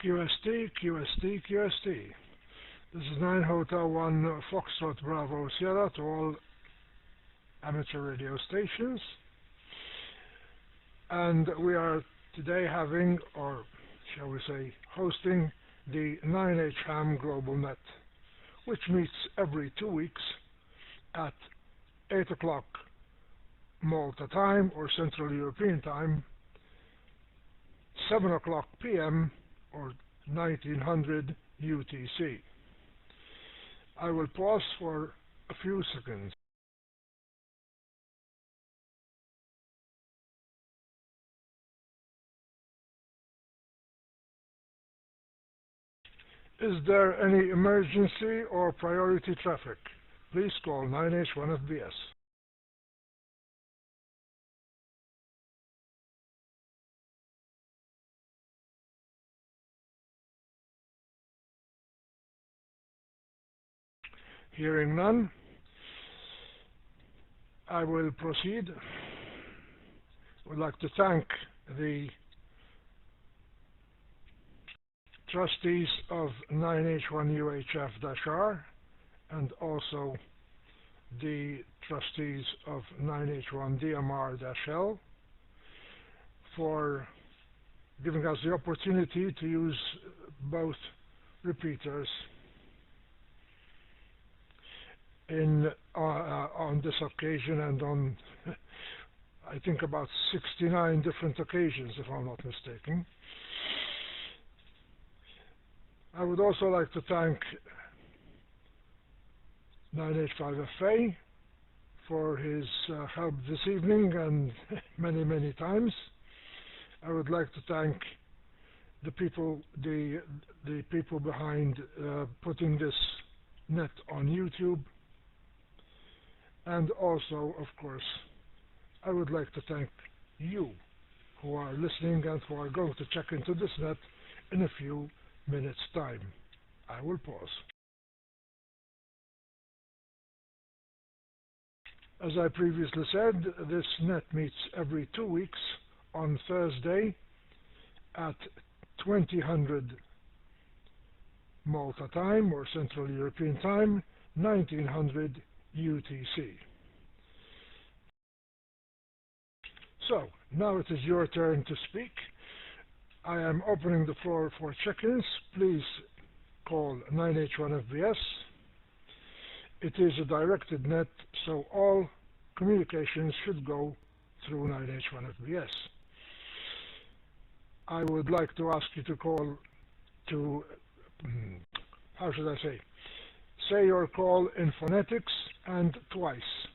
QST, QST, QST. This is 9 Hotel 1 Foxtrot Bravo Sierra to all amateur radio stations. And we are today having, or shall we say, hosting the 9H-HAM GlobalNet, which meets every 2 weeks at 8 o'clock Malta time or Central European time, 7 o'clock PM or 1900 UTC. I will pause for a few seconds. Is there any emergency or priority traffic? Please call 9H-1FBS. Hearing none, I will proceed. I would like to thank the trustees of 9H1UHF-R and also the trustees of 9H1DMR-L for giving us the opportunity to use both repeaters on this occasion and on, I think, about 69 different occasions, if I'm not mistaken. I would also like to thank 9H5FA for his help this evening and many, many times. I would like to thank the people behind putting this net on YouTube. And also, of course, I would like to thank you who are listening and who are going to check into this net in a few minutes' time. I will pause. As I previously said, this net meets every 2 weeks on Thursday at 2000 Malta time or Central European time, 1900 UTC. So, now it is your turn to speak. I am opening the floor for check-ins. Please call 9H1FBS. It is a directed net, so all communications should go through 9H1FBS. I would like to ask you to call to, how should I say your call in phonetics and twice.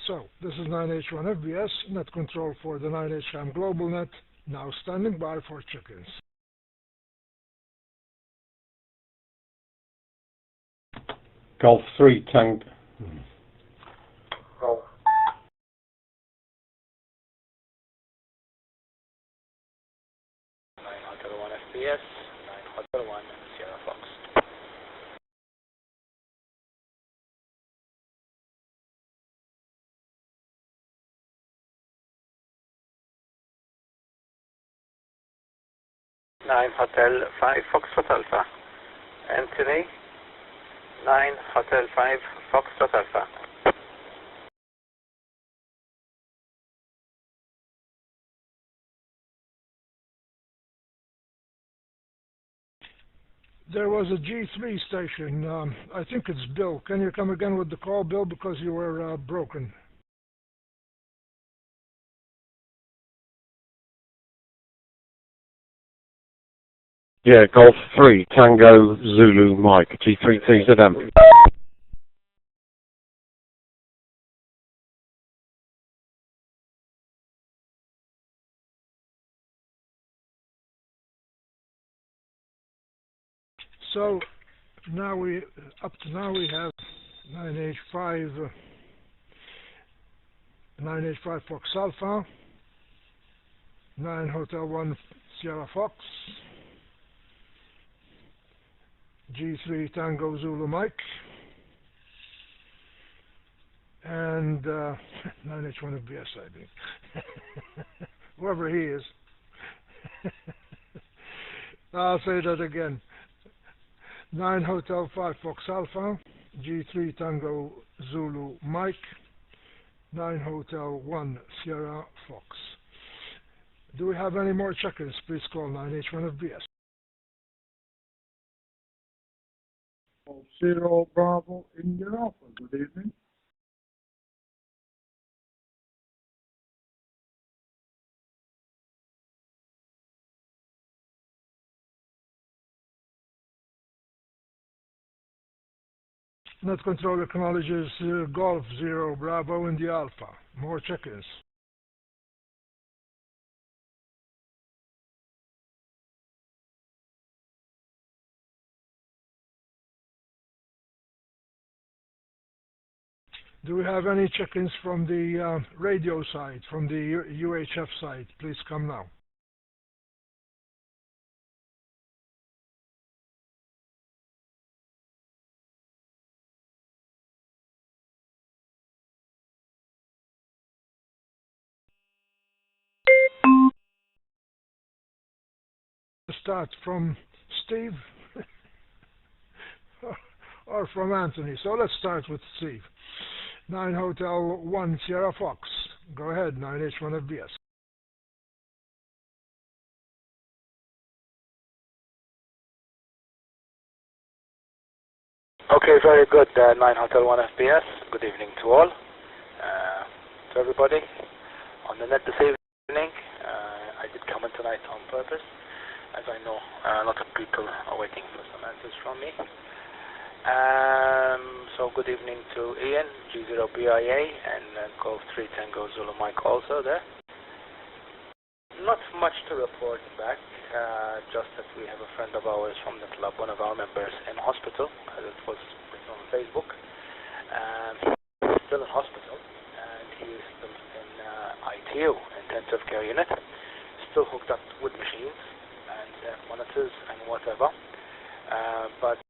So, this is 9H1FBS, net control for the 9H-HAM GlobalNet, now standing by for check-ins. Golf 3 Tank. Golf. 9 Hotel 1 FPS, 9 Hotel 1 Sierra Fox. Nine Hotel 5 Foxtrot Alpha. Anthony. 9 Hotel 5 Foxtrot Alpha. There was a G3 station. I think it's Bill. Can you come again with the call, Bill, because you were broken? Yeah, Golf 3 Tango Zulu Mike G3TZM. So now up to now we have 9H5 Fox Alpha, 9 Hotel 1 Sierra Fox, G3 Tango Zulu Mike, and 9H1FBS, I think. Whoever he is. I'll say that again. 9 Hotel 5 Fox Alpha, G3 Tango Zulu Mike, 9 Hotel 1 Sierra Fox. Do we have any more check-ins? Please call 9H-1FBS. 0 Bravo India Alpha. Good evening. Net control acknowledges Golf 0 Bravo India Alpha. More check-ins. Do we have any check-ins from the radio side, from the UHF side? Please come now. Start from Steve or from Anthony. So let's start with Steve. 9 Hotel 1 Sierra Fox. Go ahead, 9H-1FBS. Okay, very good. 9 Hotel 1 FBS. Good evening to all. To everybody on the net this evening. I did come in tonight on purpose, as I know a lot of people are waiting for some answers from me. So good evening to Ian, G0BIA, and Golf 3 Tango Zulu Mike also there. Not much to report back, just that we have a friend of ours from the club, one of our members, in hospital, as it was written on Facebook. He's still in hospital, and he is still in ITU, intensive care unit, still hooked up with machines and monitors and whatever. But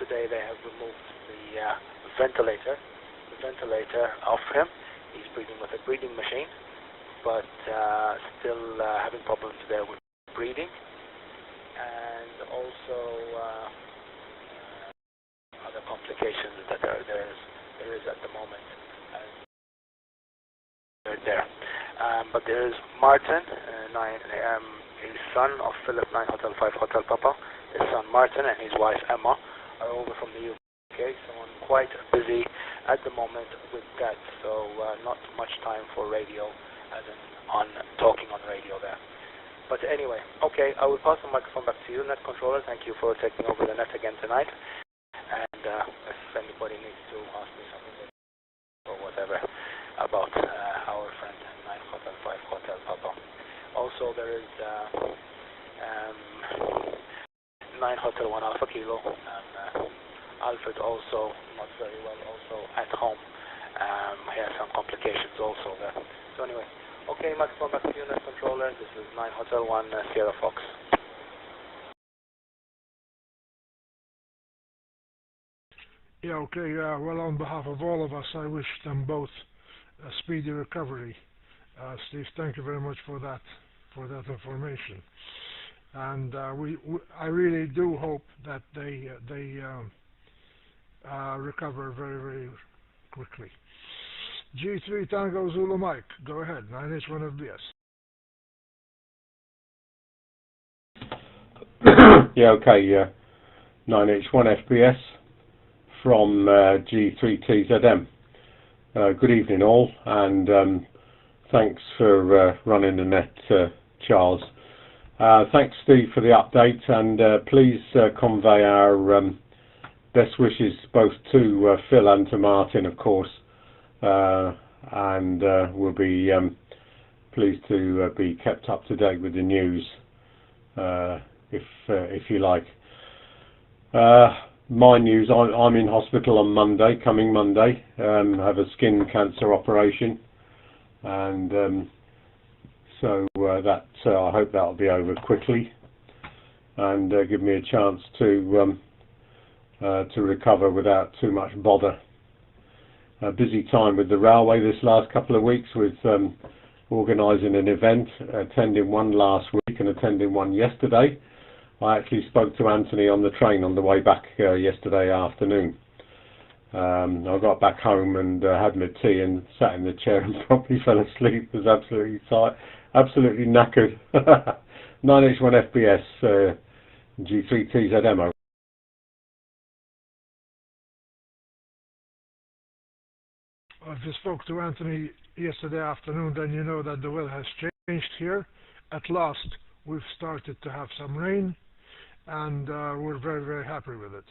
today they have removed the ventilator off him. He's breathing with a breathing machine, but still having problems there with breathing, and also other complications that there is at the moment. There. But there is Martin, his son of Philip 9 Hotel 5 Hotel Papa. His son Martin and his wife Emma are over from the UK, so I'm quite busy at the moment with that, so not much time for radio, as in on talking on radio there. But anyway, okay, I will pass the microphone back to you, net controller. Thank you for taking over the net again tonight. And if anybody needs to ask me something or whatever about our friend 9 Hotel 5 Hotel Papa. Also, there is 9 Hotel 1 Alpha Kilo, and Alfred also not very well, also at home. He has some complications also there. So anyway, okay, microphone back to you, net controller. This is 9 Hotel 1 Sierra Fox. Yeah, okay, well, on behalf of all of us, I wish them both a speedy recovery. Steve, thank you very much for that information. And I really do hope that they recover very, very quickly. G3 Tango Zulu Mike, go ahead, 9H-1FBS. Yeah, okay, 9H-1FBS from G3TZM. Good evening all, and thanks for running the net, Charles. Thanks, Steve, for the update, and please convey our best wishes both to Phil and to Martin, of course, and we'll be pleased to be kept up to date with the news, if you like. My news: I'm in hospital on Monday, coming Monday. Have a skin cancer operation, and so that I hope that'll be over quickly, and give me a chance to recover without too much bother. A busy time with the railway this last couple of weeks, with organising an event, attending one last week and attending one yesterday, I actually spoke to Anthony on the train on the way back yesterday afternoon. I got back home and had my tea and sat in the chair and probably fell asleep. Was absolutely tired, absolutely knackered. 9H-1 FPS G3TZM. If you spoke to Anthony yesterday afternoon, then you know that the weather has changed here. At last, we've started to have some rain, and we're very, very happy with it.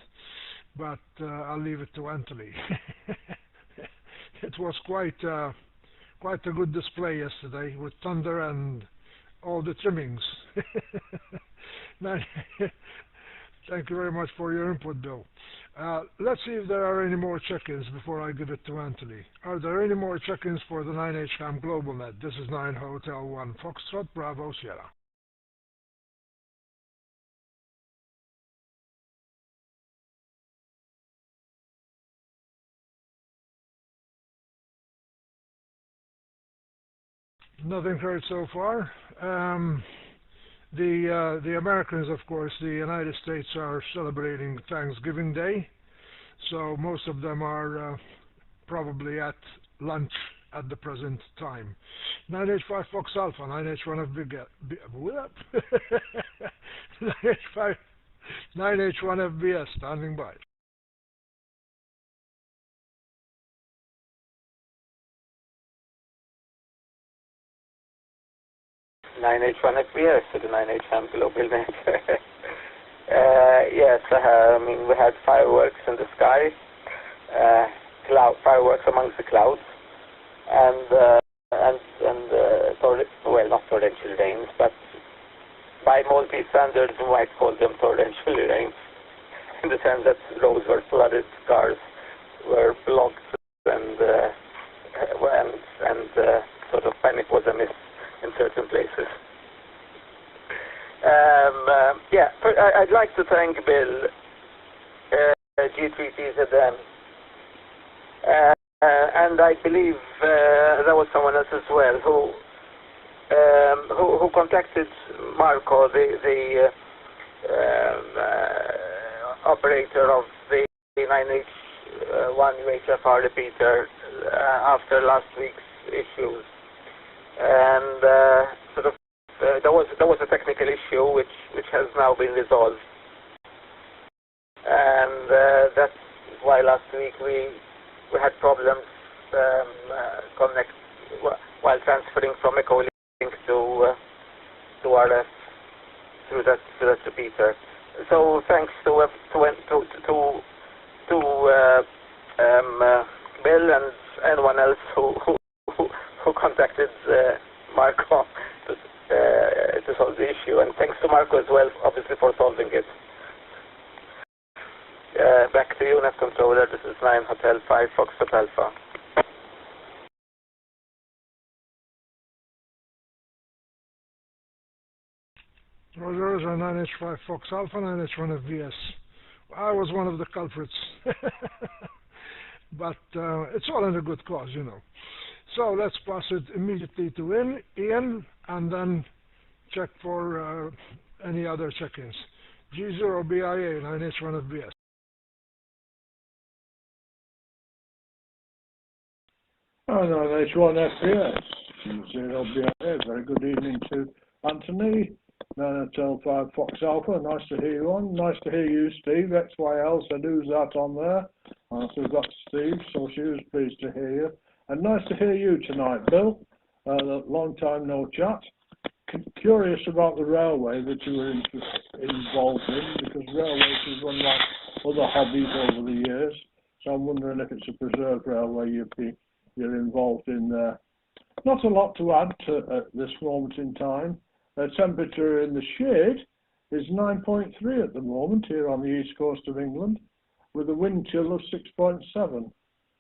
But I'll leave it to Anthony. It was quite a good display yesterday with thunder and all the trimmings. Thank you very much for your input, Bill. Let's see if there are any more check-ins before I give it to Anthony. Are there any more check-ins for the 9H-HAM GlobalNet? This is 9 Hotel 1 Foxtrot Bravo Sierra. Nothing heard so far. The Americans, of course, the United States are celebrating Thanksgiving Day, so most of them are probably at lunch at the present time. 9H5 Fox Alpha, 9H1 9H1 FBS standing by. 9H-1 FPS to the 9H-HAM GlobalNet. Yes, I mean, we had fireworks in the sky, fireworks amongst the clouds, and well, not torrential rains, but by Maltese standards, we might call them torrential rains, in the sense that roads were flooded, cars were blocked, and sort of panic was amiss in certain places. I'd like to thank Bill, G3TZM, and I believe there was someone else as well who contacted Marco, the operator of the 9H-1 UHFR repeater after last week's issues. And there was a technical issue which has now been resolved, and that's why last week we had problems while transferring from Echolink to RF through that repeater. So thanks to Bill and anyone else who contacted Marco to solve the issue, and thanks to Marco as well, obviously, for solving it. Back to you, Net Controller. This is 9 Hotel 5 Foxtrot Alpha. Roger, 9H5 Fox Alpha, 9H1 FBS. I was one of the culprits. But it's all in a good cause, you know. So let's pass it immediately to Ian, and then check for any other check-ins. G0BIA, 9H1 FBS. Oh, 9H1 FPS. G0BIA. Very good evening to Anthony. 9H5 Fox Alpha. Nice to hear you on. Nice to hear you, Steve. XYL said who's that on there? So we've got Steve, so she was pleased to hear you. And nice to hear you tonight, Bill. Long time no chat. Curious about the railway that you were involved in, because railways is one of my other hobbies over the years. So I'm wondering if it's a preserved railway you're involved in there. Not a lot to add to at this moment in time. Temperature in the shade is 9.3 at the moment here on the east coast of England, with a wind chill of 6.7.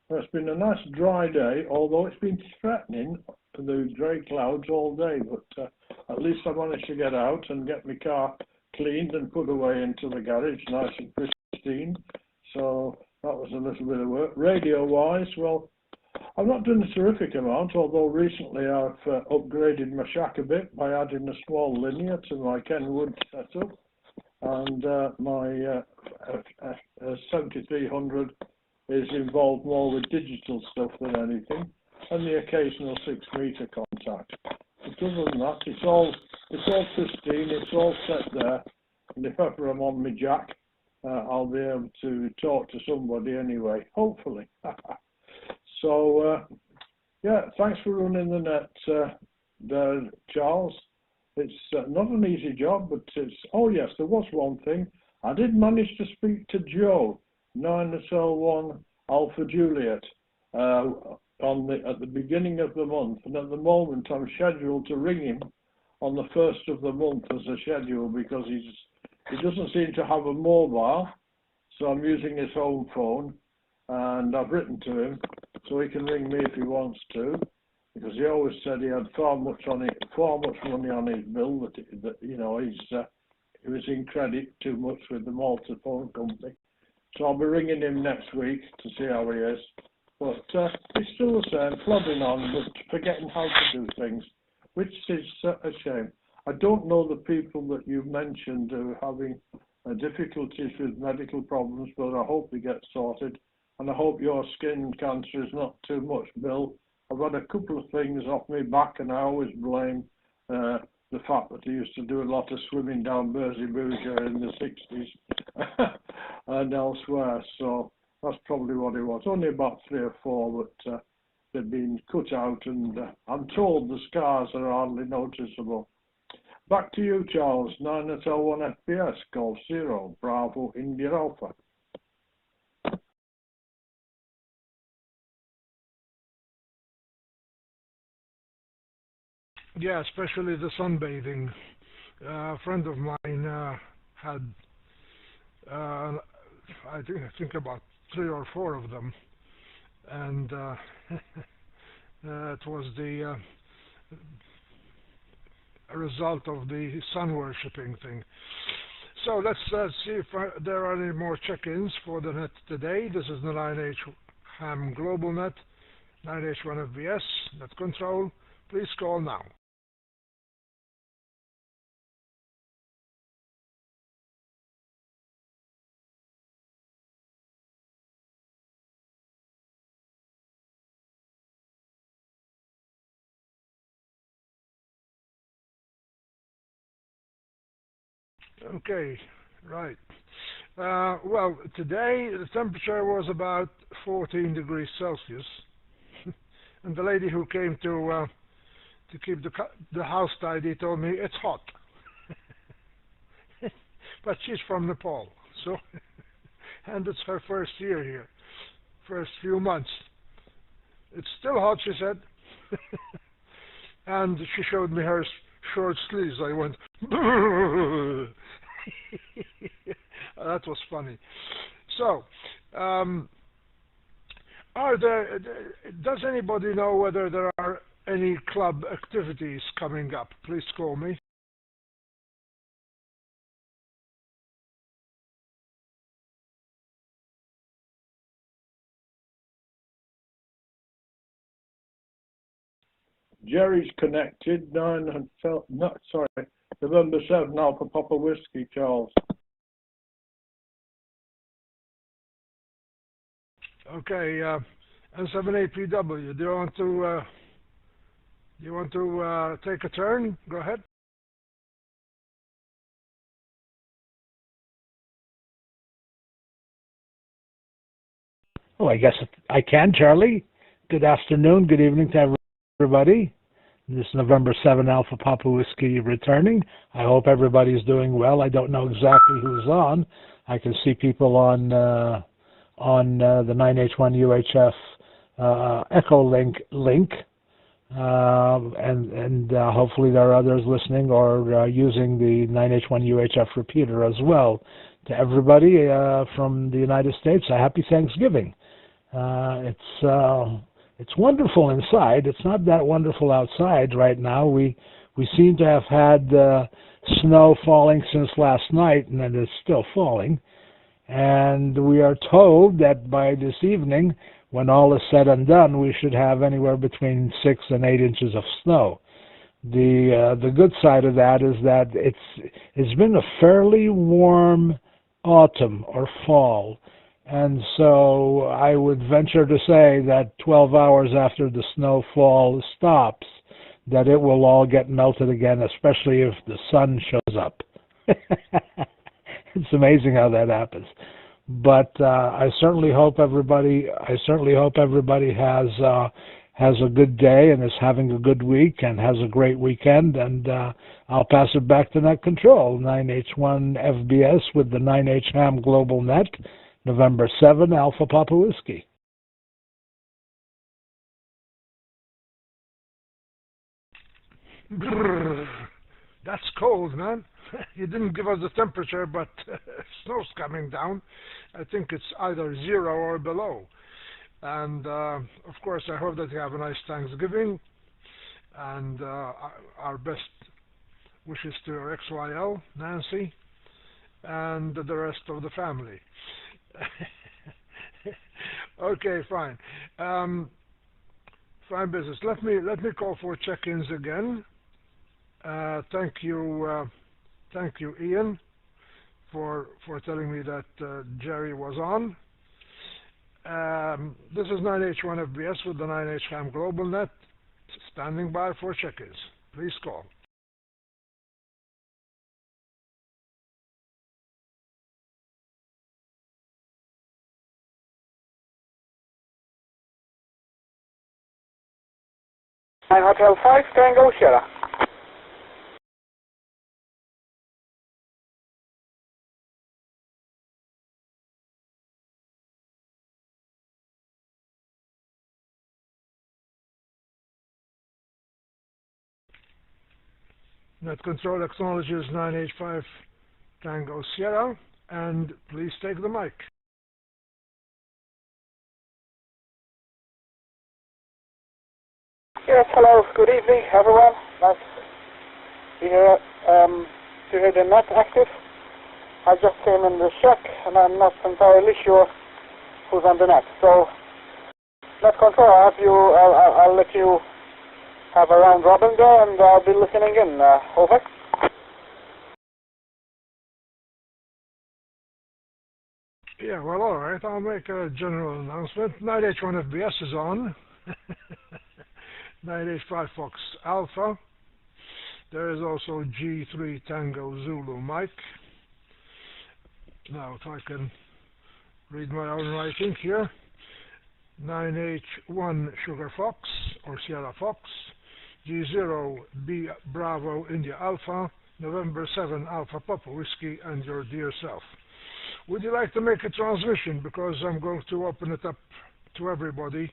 It's been a nice dry day, although it's been threatening the grey clouds all day, but at least I managed to get out and get my car cleaned and put away into the garage, nice and pristine. So that was a little bit of work. Radio-wise, well, I've not done a terrific amount, although recently I've upgraded my shack a bit by adding a small linear to my Kenwood setup. and my 7300 is involved more with digital stuff than anything, and the occasional 6-meter contact. But other than that, it's all pristine, it's all set there, and if ever I'm on my jack, I'll be able to talk to somebody anyway, hopefully. So, yeah, thanks for running the net there, Charles. It's not an easy job, but it's... Oh, yes, there was one thing. I did manage to speak to Joe, 9H-1 Alpha Juliet, at the beginning of the month, and at the moment I'm scheduled to ring him on the 1st of the month as a schedule because he doesn't seem to have a mobile, so I'm using his home phone, and I've written to him so he can ring me if he wants to, because he always said he had far much money on his bill that you know, he was in credit too much with the Malta phone company. So I'll be ringing him next week to see how he is. But he's still the same, plodding on, but forgetting how to do things, which is a shame. I don't know the people that you've mentioned who are having difficulties with medical problems, but I hope they get sorted. And I hope your skin cancer is not too much, Bill. I've had a couple of things off my back, and I always blame the fact that I used to do a lot of swimming down Mersey Bouger in the 60s and elsewhere. So that's probably what it was. Only about 3 or 4, but they've been cut out, and I'm told the scars are hardly noticeable. Back to you, Charles. 9H-1 FPS, Golf 0, Bravo, India Alpha. Yeah, especially the sunbathing. A friend of mine had, I think about 3 or 4 of them, and it was the a result of the sun worshipping thing. So let's see if there are any more check-ins for the net today. This is the 9H-HAM GlobalNet, 9H-1 FBS, net control. Please call now. Okay, right. Well, today the temperature was about 14 degrees Celsius, and the lady who came to keep the house tidy told me it's hot. But she's from Nepal, so and it's her first year here, first few months. It's still hot, she said. And she showed me her short sleeves. I went, that was funny. So, does anybody know whether there are any club activities coming up? Please call me. Jerry's connected, November 7 Alpha Papa Whiskey, Charles. Okay, N78PW, do you want to take a turn? Go ahead. Oh, I guess I can, Charlie. Good afternoon, good evening to everybody. This is November 7 Alpha Papa Whiskey returning. I hope everybody's doing well. I don't know exactly who's on. I can see people on the 9H1 UHF Echo link, and hopefully there are others listening or using the 9H1 UHF repeater as well. To everybody from the United States, a happy Thanksgiving. It's wonderful inside. It's not that wonderful outside right now. We seem to have had snow falling since last night, and it is still falling. And we are told that by this evening, when all is said and done, we should have anywhere between 6 and 8 inches of snow. The good side of that is that it's been a fairly warm autumn or fall, and so I would venture to say that 12 hours after the snowfall stops, that it will all get melted again, especially if the sun shows up. It's amazing how that happens. But I certainly hope everybody has a good day and is having a good week and has a great weekend. And I'll pass it back to Net Control, 9H1 FBS with the 9H-HAM GlobalNet, November 7, Alpha Papa Whiskey. Brrr, that's cold, man. You didn't give us the temperature, but snow's coming down. I think it's either 0 or below. And of course, I hope that you have a nice Thanksgiving. And our best wishes to your XYL, Nancy, and the rest of the family. Okay, fine. Fine business. Let me call for check-ins again. Thank you, Ian, for telling me that Jerry was on. This is 9H1 FBS with the 9H-HAM GlobalNet, standing by for check-ins. Please call. Hotel 5, Tango Sierra. Net Control acknowledges 9H5 Tango Sierra, and please take the mic. Yes, hello, good evening everyone. Nice to hear the net active. I just came in the check and I'm not entirely sure who's on the net. So, Net Control, I'll let you have a round robin there and I'll be listening in. Over. Yeah, well, all right. I'll make a general announcement. 9H1 FBS is on. 9H5 Fox Alpha. There is also G3 Tango Zulu Mike. Now, if I can read my own writing here. 9H1 Sugar Fox or Sierra Fox. G0 B Bravo India Alpha. November 7 Alpha Papa Whiskey and your dear self. Would you like to make a transmission? Because I'm going to open it up to everybody.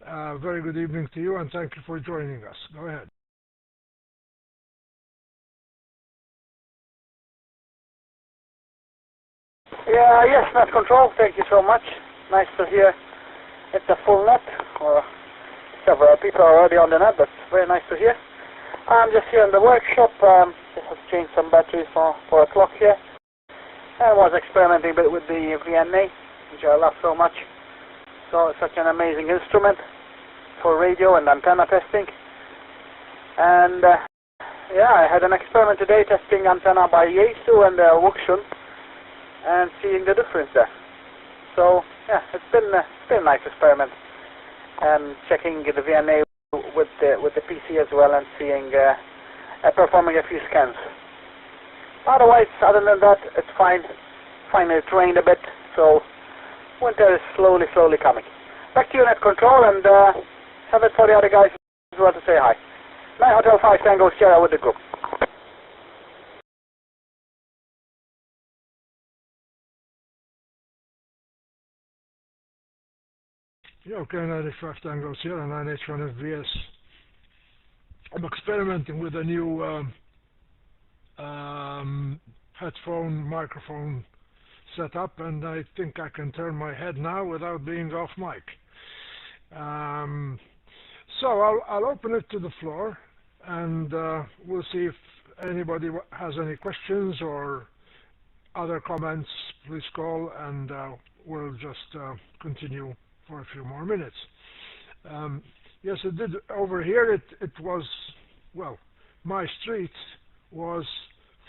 Very good evening to you and thank you for joining us. Go ahead. Yeah, yes, Net Control, thank you so much. Nice to hear it's a full net, or several people are already on the net, but very nice to hear. I'm just here in the workshop, just have changed some batteries for a clock here. I was experimenting a bit with the VNA, which I love so much. So it's such an amazing instrument for radio and antenna testing. And yeah, I had an experiment today testing antenna by Yaesu and Wuxun and seeing the difference there. So yeah, it's been a nice experiment. And checking the VNA with the PC as well and seeing performing a few scans. Otherwise, other than that, it's fine. Finally, it rained a bit, so winter is slowly coming. Back to you, Net Control, and have it for the other guys who want to say hi. 9 Hotel 5 Tango Sierra with the group. Yeah, okay, 9H5 Tango Sierra, 9H1 FBS. I'm experimenting with a new headphone microphone setup, and I think I can turn my head now without being off mic. So I'll open it to the floor, and we'll see if anybody has any questions or other comments. Please call, and we'll just continue for a few more minutes. Yes, it did. Over here, it was well, my street was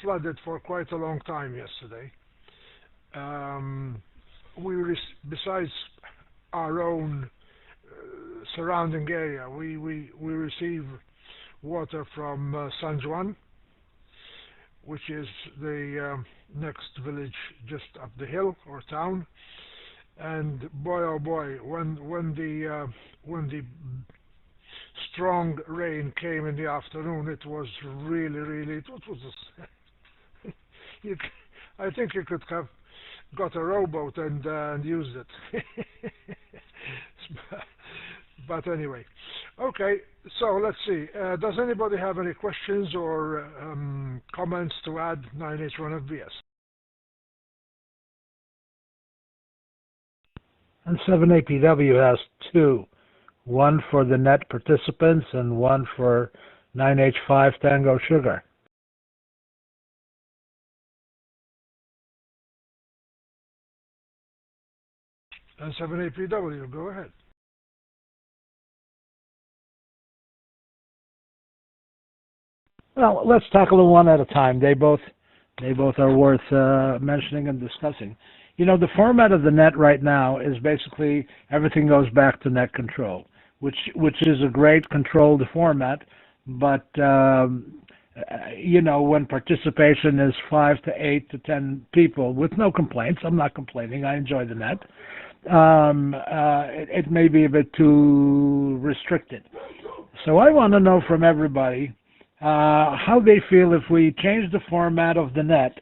flooded for quite a long time yesterday. Um, besides our own surrounding area, we receive water from San Juan, which is the next village just up the hill or town. And boy, oh boy, when the strong rain came in the afternoon, it was really it was you, I think you could have got a rowboat and used it. But anyway, okay. So let's see. Does anybody have any questions or comments to add? 9H1FBS. And 7APW has two, one for the net participants and one for 9H5 Tango Sugar. And 7APW, go ahead. Well, let's tackle them one at a time. They both are worth mentioning and discussing. You know, the format of the net right now is basically everything goes back to net control, which is a great controlled format. But you know, when participation is 5 to 8 to 10 people with no complaints, I'm not complaining. I enjoy the net. It may be a bit too restricted. So I want to know from everybody how they feel if we change the format of the net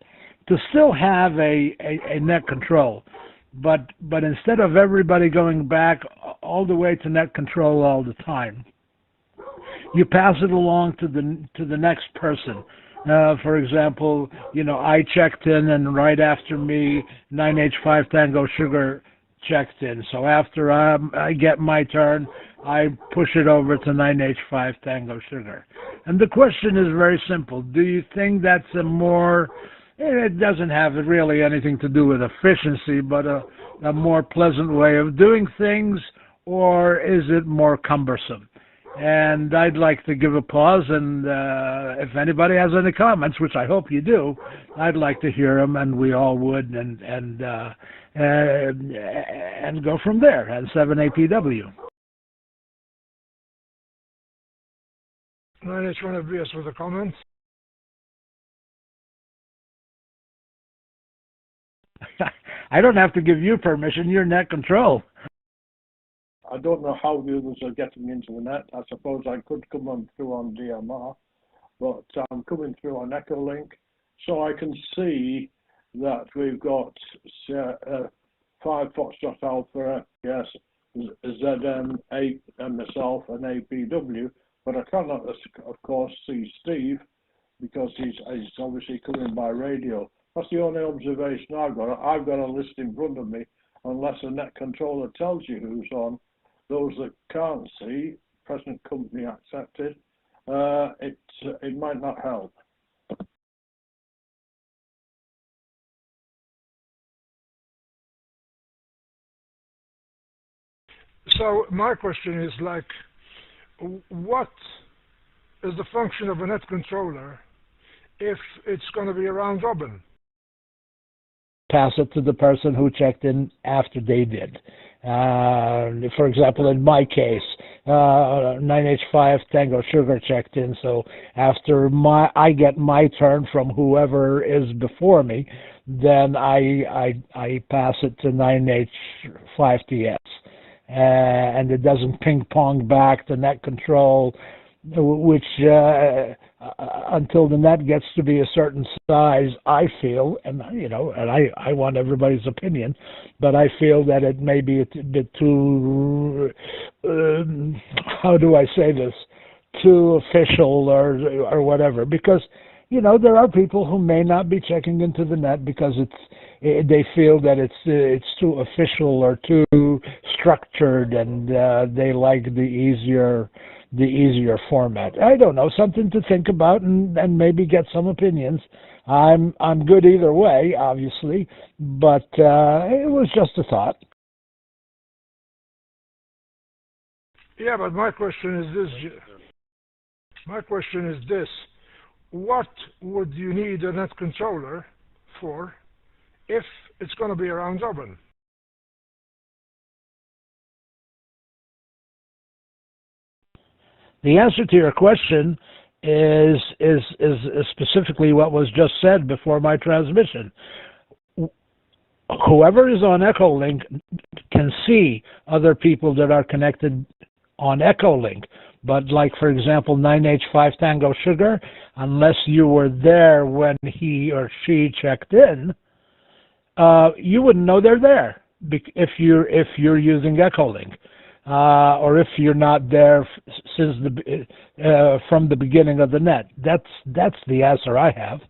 to still have a net control, but instead of everybody going back all the way to net control all the time, you pass it along to the next person. For example, you know, I checked in, and right after me, 9H5 Tango Sugar checked in. So after I get my turn, I push it over to 9H5 Tango Sugar. And the question is very simple. Do you think that's a more, it doesn't have really anything to do with efficiency, but a more pleasant way of doing things, or is it more cumbersome? And I'd like to give a pause, and if anybody has any comments, which I hope you do, I'd like to hear them, and we all would, and go from there. And 7APW. 9H1FBS with a comment. I don't have to give you permission. You're net control. I don't know how the others are getting into the net. I suppose I could come on through on DMR, but I'm coming through on Echolink, so I can see that we've got 5 Foxtrot Alpha, yes, ZM, 8, and myself, and APW, but I cannot, of course, see Steve because he's obviously coming by radio. That's the only observation I've got. I've got a list in front of me, unless a net controller tells you who's on. Those that can't see, present company accepted, it might not help. So my question is like, what is the function of a net controller if it's going to be a round robin? Pass it to the person who checked in after they did. For example, in my case, 9H5 Tango Sugar checked in, so after I get my turn from whoever is before me, then I pass it to 9H5TS. And it doesn't ping pong back to net control, which until the net gets to be a certain size, I feel, and you know, and I want everybody's opinion, but I feel that it may be a bit too, how do I say this, too official or whatever, because you know, there are people who may not be checking into the net because they feel that it's too official or too structured, and they like the easier format. I don't know, something to think about and maybe get some opinions. I'm good either way, obviously, but it was just a thought. Yeah, but my question is this. My question is this: what would you need a net controller for if it's going to be a round robin? The answer to your question is specifically what was just said before my transmission. Whoever is on Echolink can see other people that are connected on Echolink. But like, for example, 9H-5 Tango Sugar, unless you were there when he or she checked in, you wouldn't know they're there if you're using Echolink. Or if you're not there since from the beginning of the net. That's the answer I have.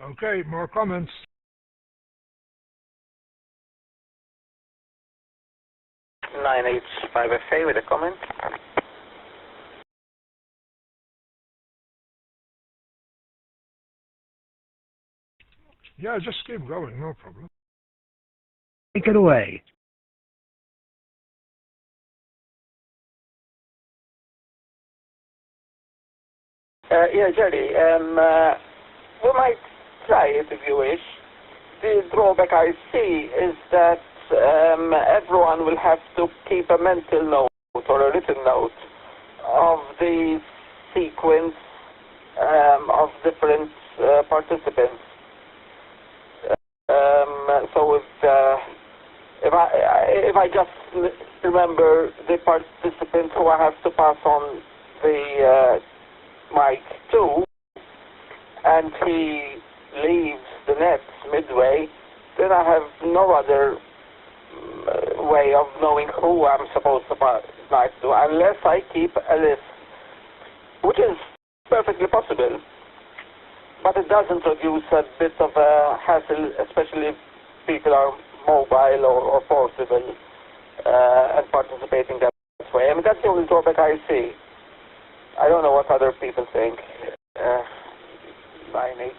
Okay, more comments. Nine H5FA with a comment. Yeah, just keep going, no problem. Take it away. Yeah, Jerry, we might try it if you wish. The drawback I see is that everyone will have to keep a mental note or a written note of the sequence of different participants. So if I just remember the participant who I have to pass on the mic to, and he leaves the net midway, then I have no other way of knowing who I'm supposed to pass mic to, unless I keep a list, which is perfectly possible. But it does introduce a bit of a hassle, especially if people are mobile or portable and participating that way. I mean, that's the only drawback I see. I don't know what other people think. 9H,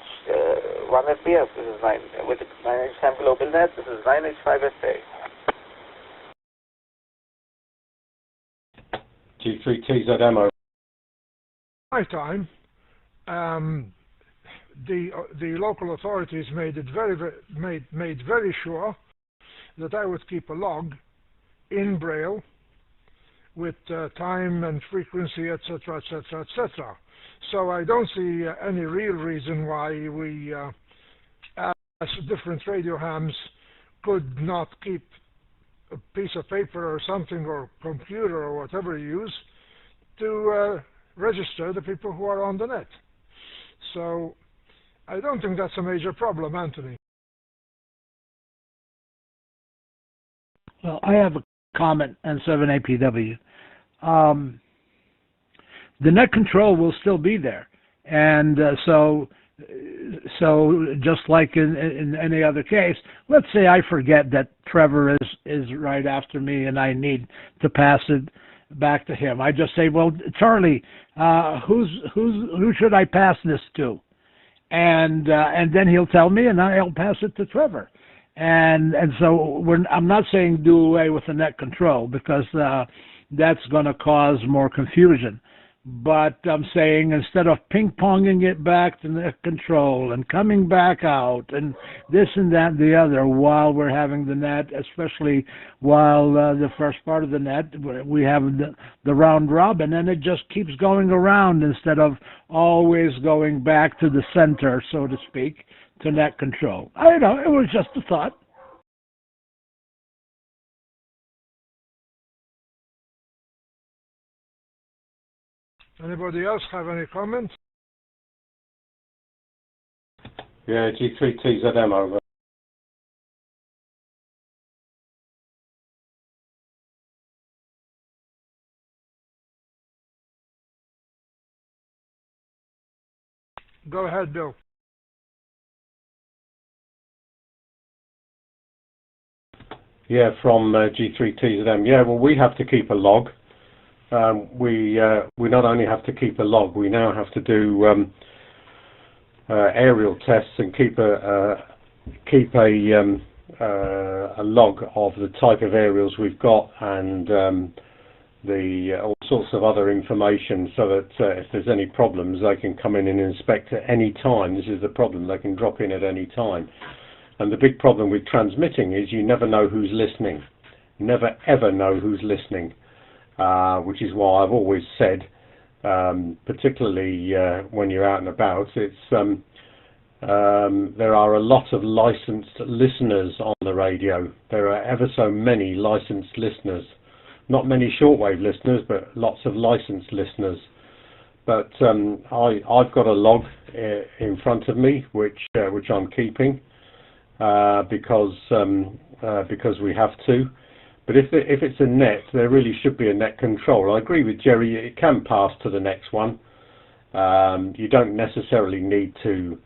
1 FPS, this is 9, with 9H-HAM GlobalNet, this is 9H-5SA. G3TZM. My time, the local authorities made it made very sure that I would keep a log in Braille with time and frequency, etc., etc., etc. So I don't see any real reason why we, as different radio hams, could not keep a piece of paper or something, or computer or whatever you use, to register the people who are on the net. So I don't think that's a major problem, Anthony. Well, I have a comment on 7APW. The net control will still be there, and so just like in any other case, let's say I forget that Trevor is right after me and I need to pass it back to him. I just say, well, Charlie, who should I pass this to? And then he'll tell me, and I'll pass it to Trevor. And so I'm not saying do away with the net control, because that's going to cause more confusion. But I'm saying, instead of ping-ponging it back to net control and coming back out and this and that and the other while we're having the net, especially while the first part of the net, we have the round robin, and it just keeps going around instead of always going back to the center, so to speak, to net control. I don't know, it was just a thought. Anybody else have any comments? Yeah, G3TZM over. Go ahead, Bill. Yeah, from G3TZM. Yeah, well, we have to keep a log. We not only have to keep a log, we now have to do aerial tests and keep a a log of the type of aerials we've got and all sorts of other information, so that if there's any problems, they can come in and inspect at any time. This is the problem, they can drop in at any time. And the big problem with transmitting is you never know who's listening. You never ever know who's listening, which is why I've always said, particularly when you're out and about, there are a lot of licensed listeners on the radio. There are ever so many licensed listeners. Not many shortwave listeners, but lots of licensed listeners. But I've got a log in front of me, which I'm keeping because we have to. But if it's a net, there really should be a net control. I agree with Jerry. It can pass to the next one. You don't necessarily need to.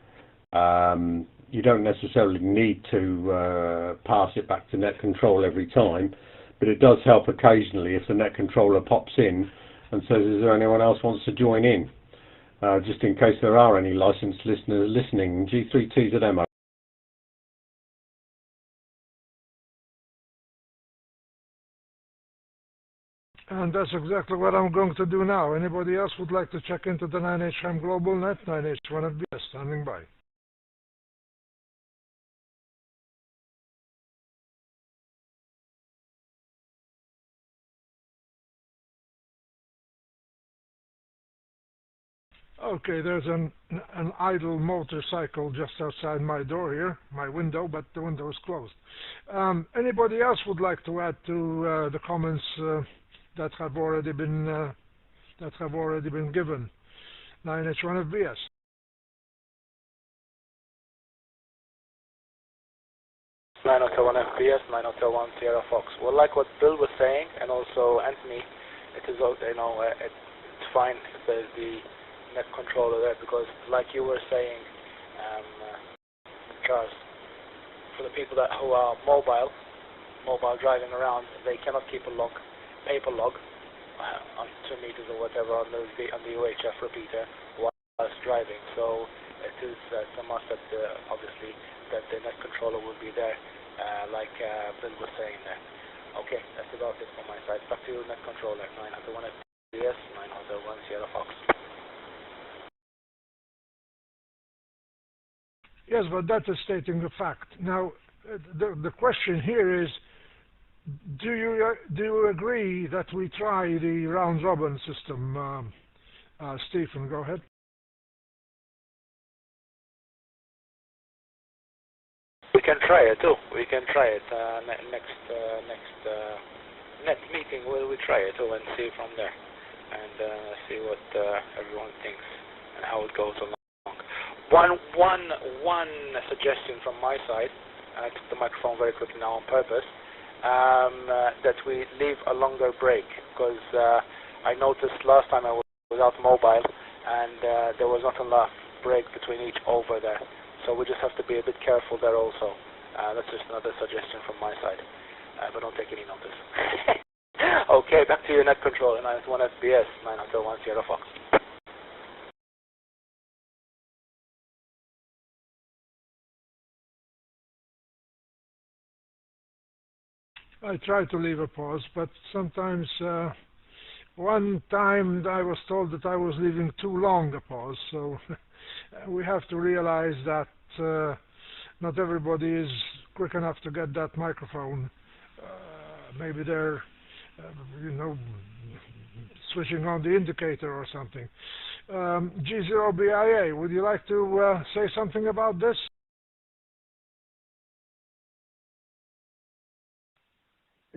You don't necessarily need to pass it back to net control every time, but it does help occasionally if the net controller pops in and says, "Is there anyone else wants to join in?" Just in case there are any licensed listeners listening. G3T's at MO. And that's exactly what I'm going to do now. Anybody else would like to check into the 9H-HAM GlobalNet? 9H-1FBS, standing by. Okay, there's an idle motorcycle just outside my door here, my window, but the window is closed. Anybody else would like to add to the comments that have already been given? 9H-1FBS. Nine Hotel 1 FBS, 9 Hotel 1 Sierra Fox. Well, like what Bill was saying, and also Anthony, it is, it's fine if there's the net controller there, because like you were saying, Charles, for the people who are mobile driving around, they cannot keep a paper log on 2 meters or whatever on the UHF repeater whilst driving. So it is a must that obviously that the net controller will be there, like Bill was saying there. Okay, that's about it from my side. Back to you, net controller, 901 FBS, 901 Sierra Fox. Yes, but that is stating the fact. Now, the question here is, do you agree that we try the round-robin system? Stephen, go ahead. We can try it too. We can try it next net meeting. We try it too and see from there, and see what everyone thinks and how it goes along. One suggestion from my side, and I took the microphone very quickly now on purpose, that we leave a longer break, because I noticed last time I was out mobile and there was not enough break between each over there. So we just have to be a bit careful there also. That's just another suggestion from my side, but don't take any notice. Okay, back to your net control, 901 FBS, 901 Sierra Fox. I try to leave a pause, but sometimes, one time I was told that I was leaving too long a pause, so we have to realize that not everybody is quick enough to get that microphone. Maybe they're, switching on the indicator or something. G0BIA, would you like to say something about this?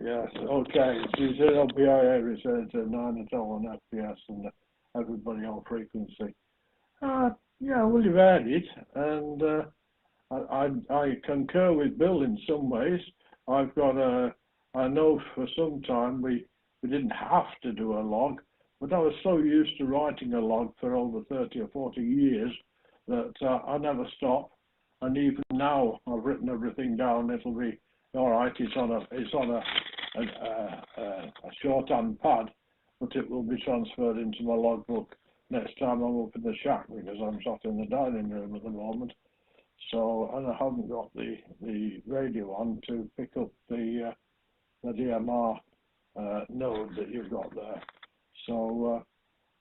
Yes, okay. G0BIA returns to 9 on FPS and everybody on frequency. Yeah, well, you've had it, and I concur with Bill in some ways. I know for some time we didn't have to do a log, but I was so used to writing a log for over 30 or 40 years that I never stop. And even now, I've written everything down. It'll be all right. It's on a shorthand pad, but it will be transferred into my logbook next time I'm up in the shack, because I'm sat in the dining room at the moment. So, and I haven't got the radio on to pick up the DMR node that you've got there. So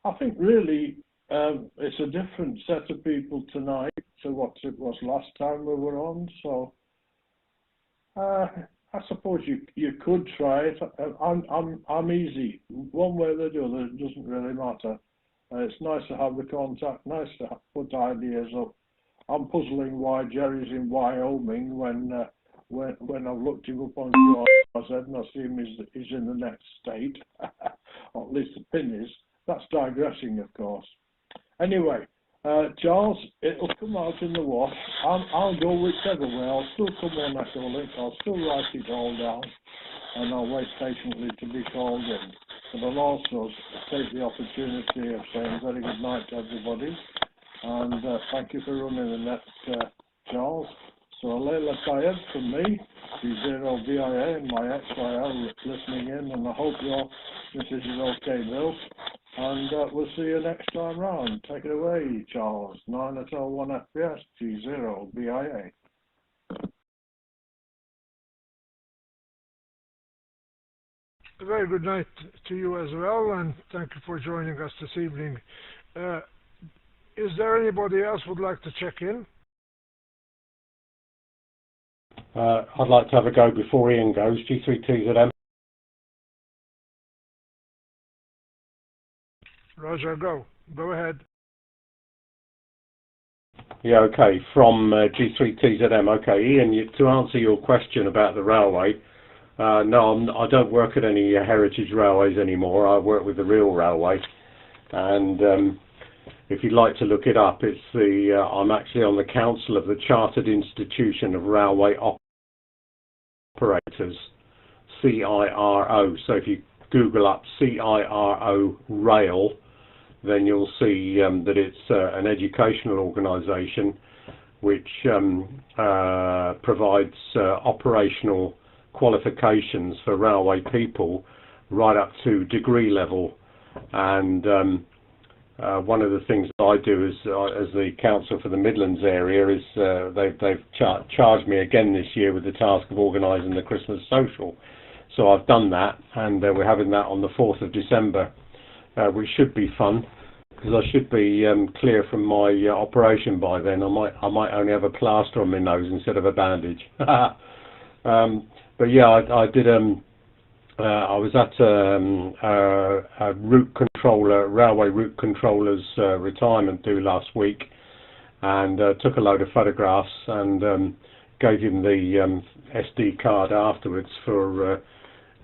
I think really it's a different set of people tonight to what it was last time we were on. So I suppose you could try it. I'm easy. One way or the other, it doesn't really matter. It's nice to have the contact, nice to put ideas up. I'm puzzling why Jerry's in Wyoming when I've looked him up on QRZ and I see him he's in the next state, or at least the pin is. That's digressing, of course. Anyway, Charles, it'll come out in the wash. I'll go whichever way. I'll still come on Echo Link. I'll still write it all down, and I'll wait patiently to be called in. But I'll also take the opportunity of saying very good night to everybody, and thank you for running the net, Charles. So Layla Syed from me, G0BIA and my XYL listening in, and I hope your Mrs. is okay, Bill. And we'll see you next time round. Take it away, Charles. 9H-1 FPS, G0BIA. A very good night to you as well, and thank you for joining us this evening. Is there anybody else who would like to check in? I'd like to have a go before Ian goes. G3TZM. Roger, go. Go ahead. Yeah, okay. From G3TZM. Okay, Ian, to answer your question about the railway, no, I don't work at any heritage railways anymore. I work with the real railway, and if you'd like to look it up, it's I'm actually on the council of the Chartered Institution of Railway Operators, CIRO. So if you Google up CIRO Rail, then you'll see that it's an educational organisation which provides operational qualifications for railway people right up to degree level. And one of the things that I do as the council for the Midlands area is they've charged me again this year with the task of organising the Christmas social. So I've done that, and we're having that on the 4th of December, which should be fun, because I should be clear from my operation by then. I might only have a plaster on my nose instead of a bandage. But yeah, I did. I was at a railway route controller's retirement do last week, and took a load of photographs and gave him the SD card afterwards for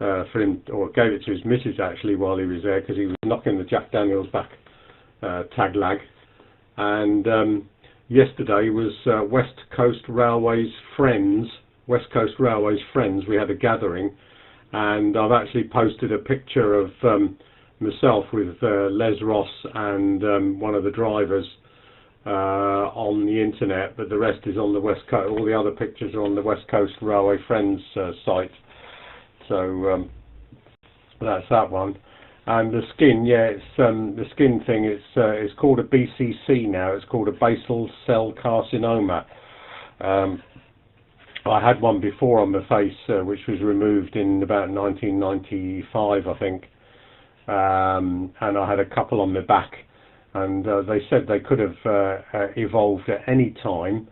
him, or gave it to his missus actually while he was there, because he was knocking the Jack Daniels back tag lag. And yesterday was West Coast Railways Friends. We had a gathering, and I've actually posted a picture of myself with Les Ross and one of the drivers on the internet, but the rest is on the West Coast. All the other pictures are on the West Coast Railway Friends site. So that's that one. And the skin, yeah, it's the skin thing. It's called a BCC now. It's called a basal cell carcinoma. I had one before on my face, which was removed in about 1995, I think. And I had a couple on my back. And they said they could have evolved at any time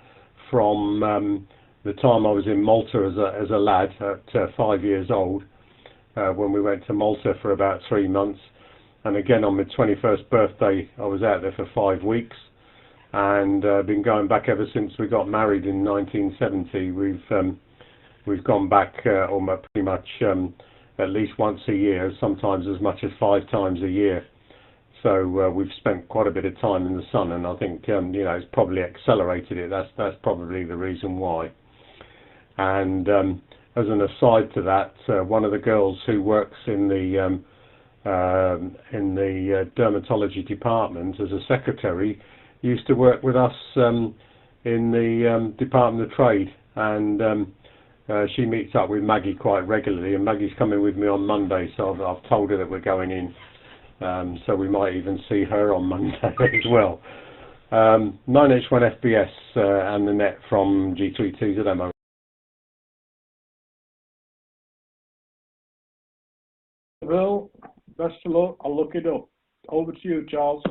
from the time I was in Malta as a lad at 5 years old, when we went to Malta for about 3 months. And again on my 21st birthday, I was out there for 5 weeks. And been going back ever since we got married in 1970. We've gone back almost pretty much at least once a year, sometimes as much as 5 times a year. So we've spent quite a bit of time in the sun, and I think it's probably accelerated it. That's probably the reason why. And as an aside to that, one of the girls who works in the dermatology department as a secretary used to work with us in the Department of Trade, and she meets up with Maggie quite regularly, and Maggie's coming with me on Monday, so I've told her that we're going in, so we might even see her on Monday as well. 9H-1 FBS and the net from G3TZM. Well, best of luck. I'll look it up. Over to you, Charles.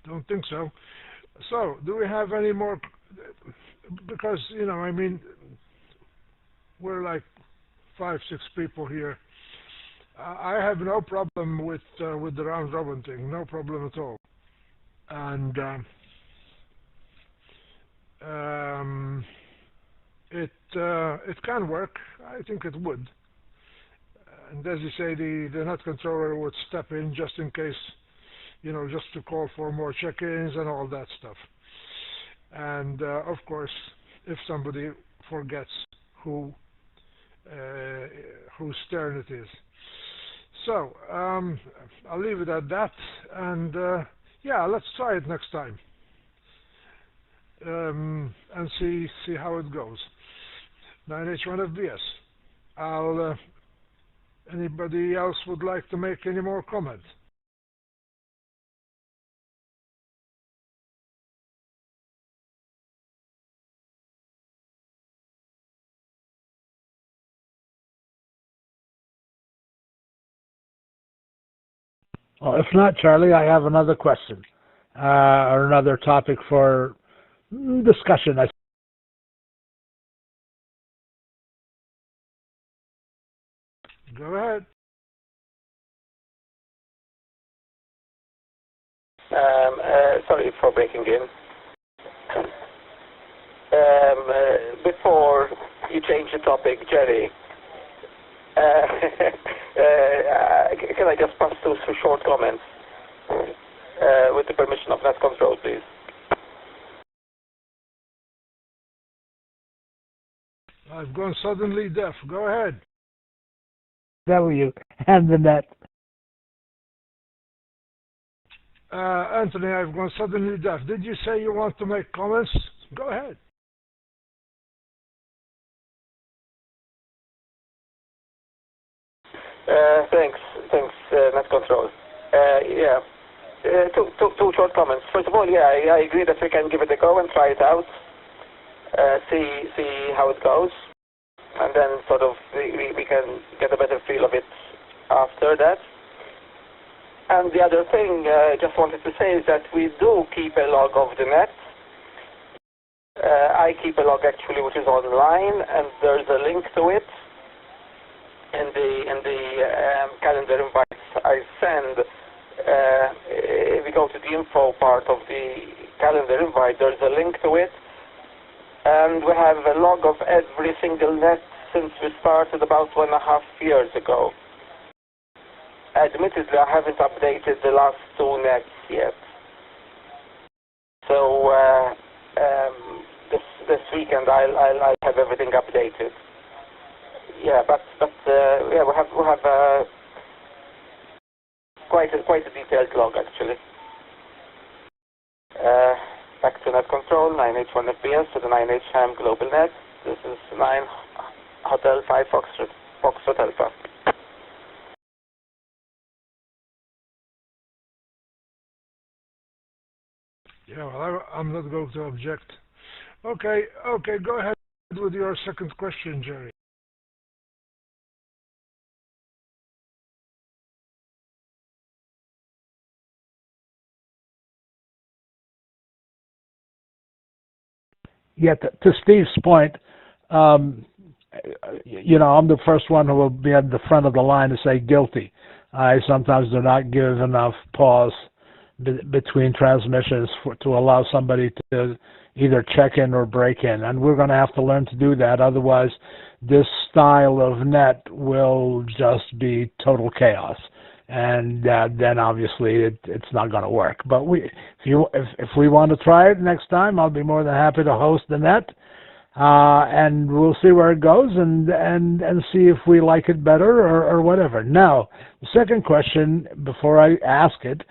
Don't think so. So, do we have any more? Because, you know, I mean, we're like 5, 6 people here. I have no problem with the round robin thing, no problem at all. And it can work. I think it would. And as you say, the net controller would step in just in case, you know, just to call for more check-ins and all that stuff. And of course, if somebody forgets whose turn it is. So I'll leave it at that, and yeah, let's try it next time and see how it goes. 9H-1 FBS. Anybody else would like to make any more comments? Well, if not, Charlie, I have another question or another topic for discussion. Go ahead. Sorry for breaking in. Before you change the topic, Jerry, can I just pass through some short comments with the permission of Net Control, please? I've gone suddenly deaf. Go ahead. W and the net. Anthony, I've gone suddenly deaf. Did you say you want to make comments? Go ahead. Thanks, Net Control. Yeah, two short comments. First of all, yeah, I agree that we can give it a go and try it out, see how it goes, and then sort of we can get a better feel of it after that. And the other thing I just wanted to say is that we do keep a log of the net. I keep a log actually, which is online, and there's a link to it in the calendar invites I send. If we go to the info part of the calendar invite, there's a link to it, and we have a log of every single net since we started about 1.5 years ago. Admittedly, I haven't updated the last 2 nets yet. So this weekend I'll have everything updated. Yeah, but yeah, we have quite a detailed log actually. Back to Net Control, 9H-1 FBS to the 9H-HAM GlobalNet. This is 9 Hotel 5 Foxtrot Alpha. Yeah, well, I'm not going to object. Okay, go ahead with your second question, Jerry. Yeah, to Steve's point, you know, I'm the first one who will be at the front of the line to say guilty. I sometimes do not give enough pause between transmissions to allow somebody to either check in or break in, and we're going to have to learn to do that. Otherwise, this style of net will just be total chaos, and then obviously it's not going to work. But if we want to try it next time, I'll be more than happy to host the net, and we'll see where it goes and see if we like it better or whatever. Now, the second question before I ask it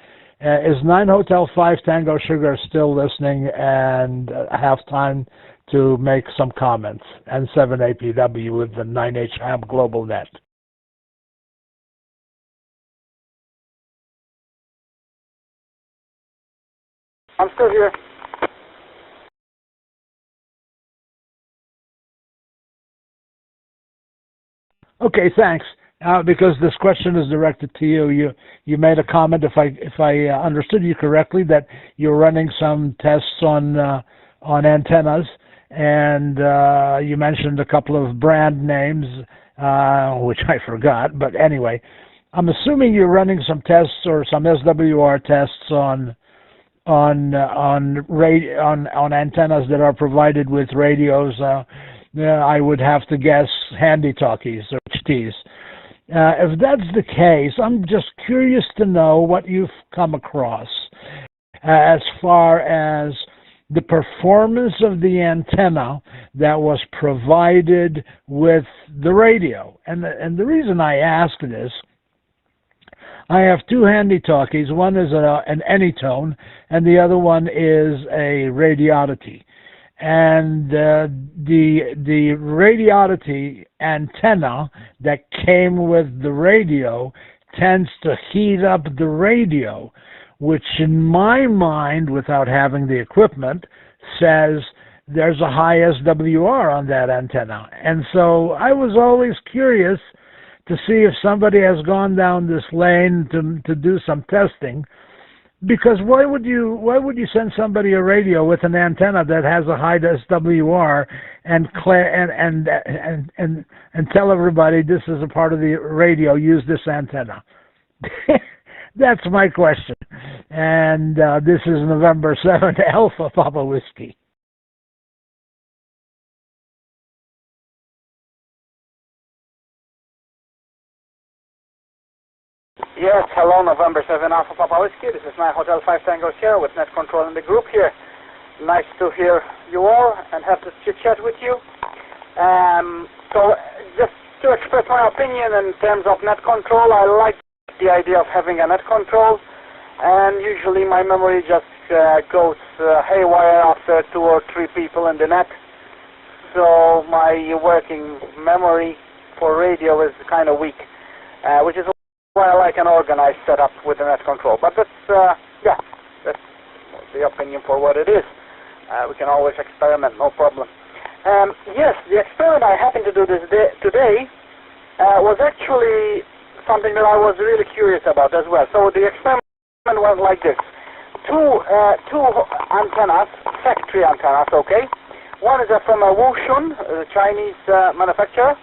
Is 9 Hotel 5 Tango Sugar still listening and have time to make some comments? And 7APW with the 9H-HAM GlobalNet. I'm still here. Okay, thanks. Because this question is directed to you. You made a comment, if I understood you correctly, that you're running some tests on antennas, and you mentioned a couple of brand names, which I forgot. But anyway, I'm assuming you're running some tests or some SWR tests on antennas that are provided with radios. I would have to guess handy talkies or HTs. If that's the case, I'm just curious to know what you've come across as far as the performance of the antenna that was provided with the radio. And the reason I ask this, I have two handy talkies. One is an Anytone, and the other one is a Radioddity. And the Radioddity antenna that came with the radio tends to heat up the radio, which in my mind, without having the equipment, says there's a high SWR on that antenna. And so I was always curious to see if somebody has gone down this lane to do some testing. Because why would you send somebody a radio with an antenna that has a high SWR and tell everybody this is a part of the radio, use this antenna? That's my question. And this is November 7th, Alpha Papa Whiskey. Yes, hello, November 7 Alpha Papa Whiskey. This is 9 Hotel 5 Tango here with Net Control in the group here. Nice to hear you all and have this chit-chat with you. So just to express my opinion in terms of net control, I like the idea of having a net control, and usually my memory just goes haywire after 2 or 3 people in the net. So my working memory for radio is kind of weak, which is why I like an organized setup with the net control. But that's that's the opinion for what it is. We can always experiment, no problem. Yes, the experiment I happened to do today was actually something that I was really curious about as well. So the experiment went like this: two antennas, factory antennas, okay. One is from a Wuxun, a Chinese manufacturer,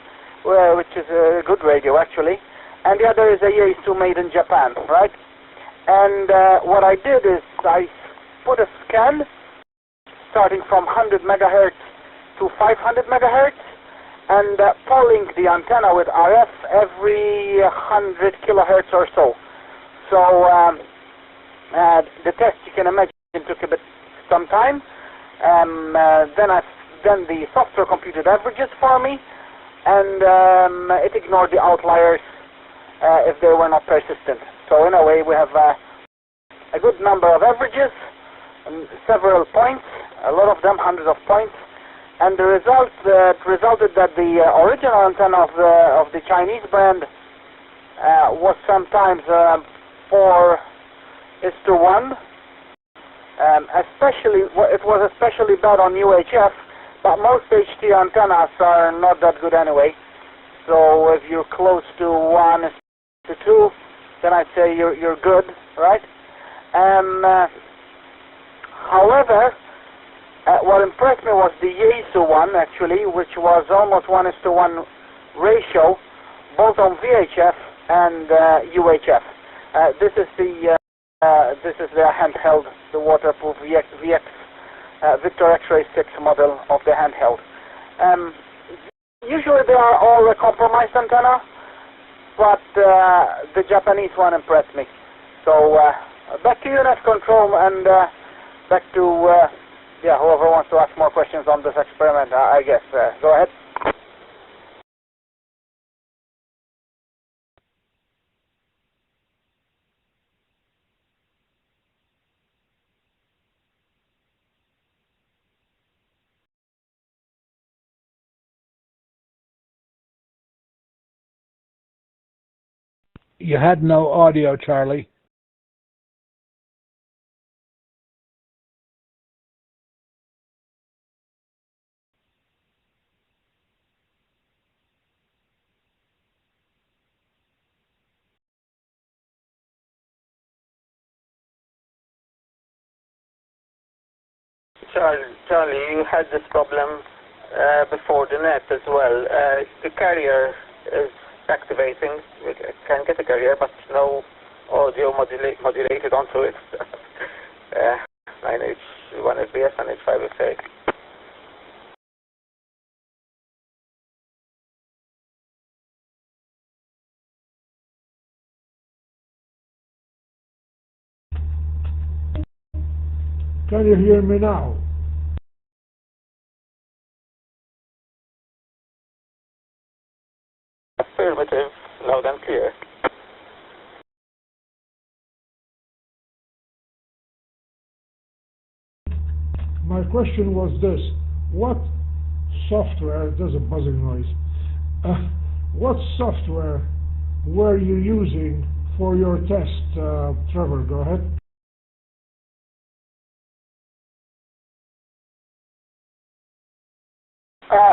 which is a good radio actually. And the other is a Yaesu made in Japan, right? And what I did is I put a scan starting from 100 megahertz to 500 megahertz and polling the antenna with RF every 100 kilohertz or so. So the test, you can imagine, took a bit some time. Then the software computed averages for me, and it ignored the outliers if they were not persistent. So in a way we have a good number of averages, and several points, a lot of them, hundreds of points, and the result resulted that the original antenna of the Chinese brand was sometimes 4:1. It was especially bad on UHF, but most HT antennas are not that good anyway. So if you're close to 1:2, then I'd say you're good, right? However, what impressed me was the Yaesu one actually, which was almost 1:1 ratio, both on VHF and UHF. This is the handheld, the waterproof VX Victor X-Ray 6 model of the handheld. Usually they are all a compromised antenna, but the Japanese one impressed me. So back to you, Net Control, and back to whoever wants to ask more questions on this experiment, I guess. Go ahead. You had no audio, Charlie. Charlie, you had this problem before the net as well. The carrier is activating. We can get a carrier, but no audio modulated onto it. 9H-1FBS, 9H-5FA. Can you hear me now? Affirmative, loud and clear. My question was this: what software? There's a buzzing noise. What software were you using for your test, Trevor? Go ahead.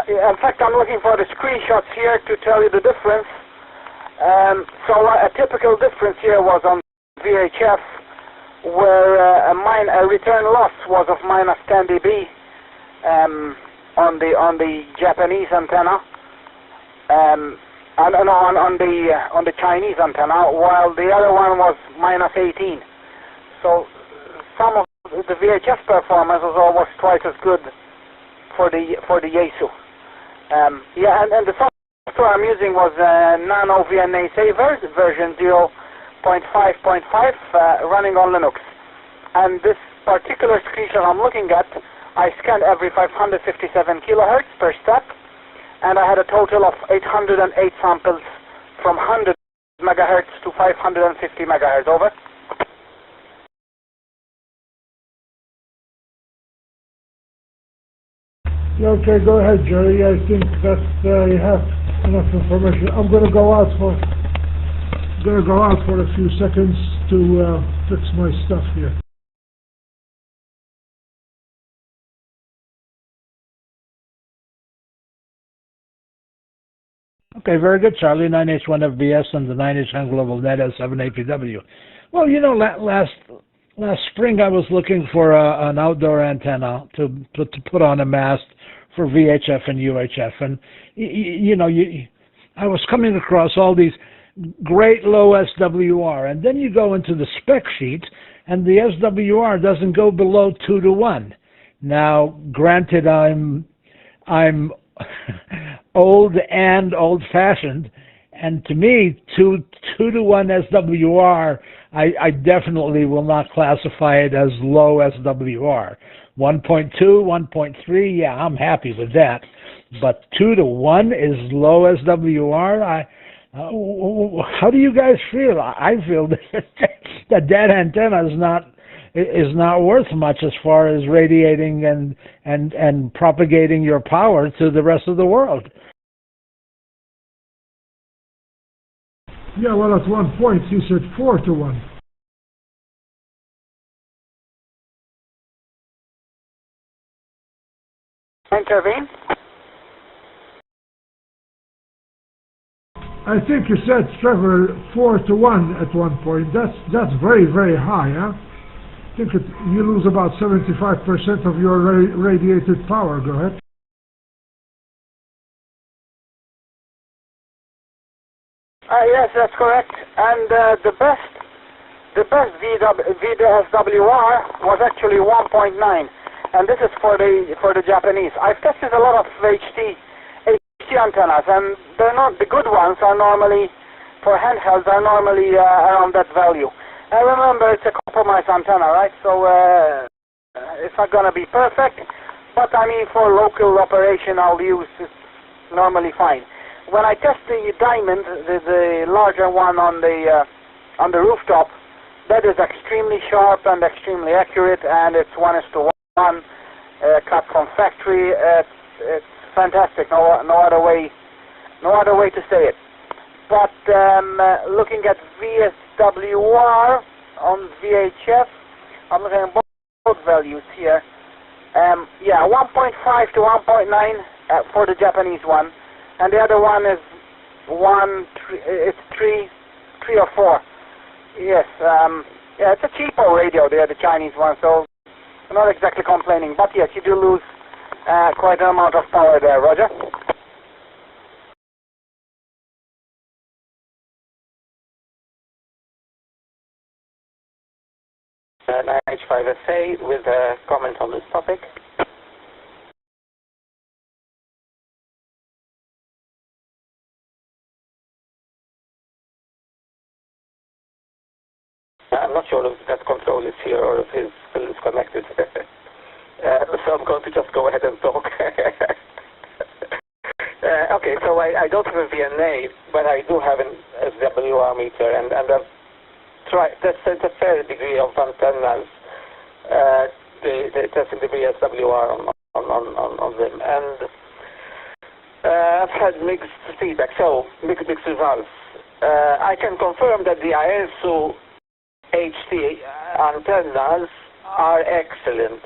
In fact, I'm looking for the screenshots here to tell you the difference. So a typical difference here was on VHF, where a return loss was of minus 10 dB on the Japanese antenna, and on the Chinese antenna, while the other one was minus 18. So some of the VHF performance was almost twice as good for the Yaesu. And the software I'm using was Nano VNA Saver version 0.5.5 running on Linux. And this particular screenshot I'm looking at, I scanned every 557 kilohertz per step, and I had a total of 808 samples from 100 megahertz to 550 megahertz. Over. Yeah, okay, go ahead, Jerry. I think that you have enough information. I'm going to go out for a few seconds to fix my stuff here. Okay, very good, Charlie. 9H-1FBS and the 9H-HAM GlobalNet S7APW. Well, you know, last spring I was looking for an outdoor antenna to put on a mast for VHF and UHF, and I was coming across all these great low SWR, and then you go into the spec sheet, and the SWR doesn't go below 2 to 1. Now, granted, I'm old and old-fashioned, and to me, 2 to 1 SWR, I definitely will not classify it as low SWR. 1.2, 1.3, yeah, I'm happy with that. But 2 to 1 is low SWR. How do you guys feel? I feel that antenna is not worth much as far as radiating and propagating your power to the rest of the world. Yeah, well, at one point he said 4 to 1. Intervene? I think you said, Trevor, 4 to 1 at one point. That's very, very high, huh? I think you lose about 75% of your radiated power. Go ahead. Yes, that's correct. And the best VSWR was actually 1.9, and this is for the Japanese. I've tested a lot of HT antennas, and they're not the good ones. Are normally for handhelds are normally around that value. And remember, it's a compromise antenna, right? So it's not going to be perfect, but I mean for local operation, I'll use it's normally fine. When I test the diamond, the larger one on the rooftop, that is extremely sharp and extremely accurate, and it's 1:1, cut from factory. It's fantastic. No other way to say it. but looking at VSWR on VHF, I'm looking at both values here. Yeah, 1.5 to 1.9 for the Japanese one, and the other one is it's 3 or 4. Yes, yeah, it's a cheaper radio there, the Chinese one, so I'm not exactly complaining, but yes, you do lose quite an amount of power there, Roger. 9H-5SA with a comment on this topic. I'm not sure if that control is here or if it's still disconnected. So I'm going to just go ahead and talk. Okay, so I don't have a VNA, but I do have an SWR meter, and I've tried, that's a fair degree of antennas, testing the VSWR on them, and I've had mixed feedback, so mixed results. I can confirm that the ISO HT antennas are excellent.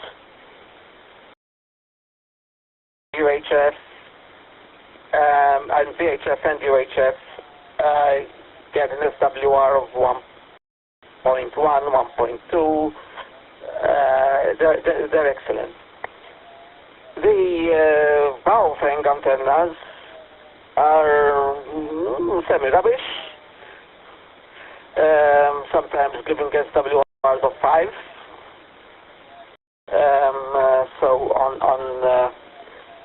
UHF and VHF and UHF get an SWR of 1.1, 1.2. They're excellent. The Baofeng antennas are semi-rubbish. Sometimes giving SWRs of 5. So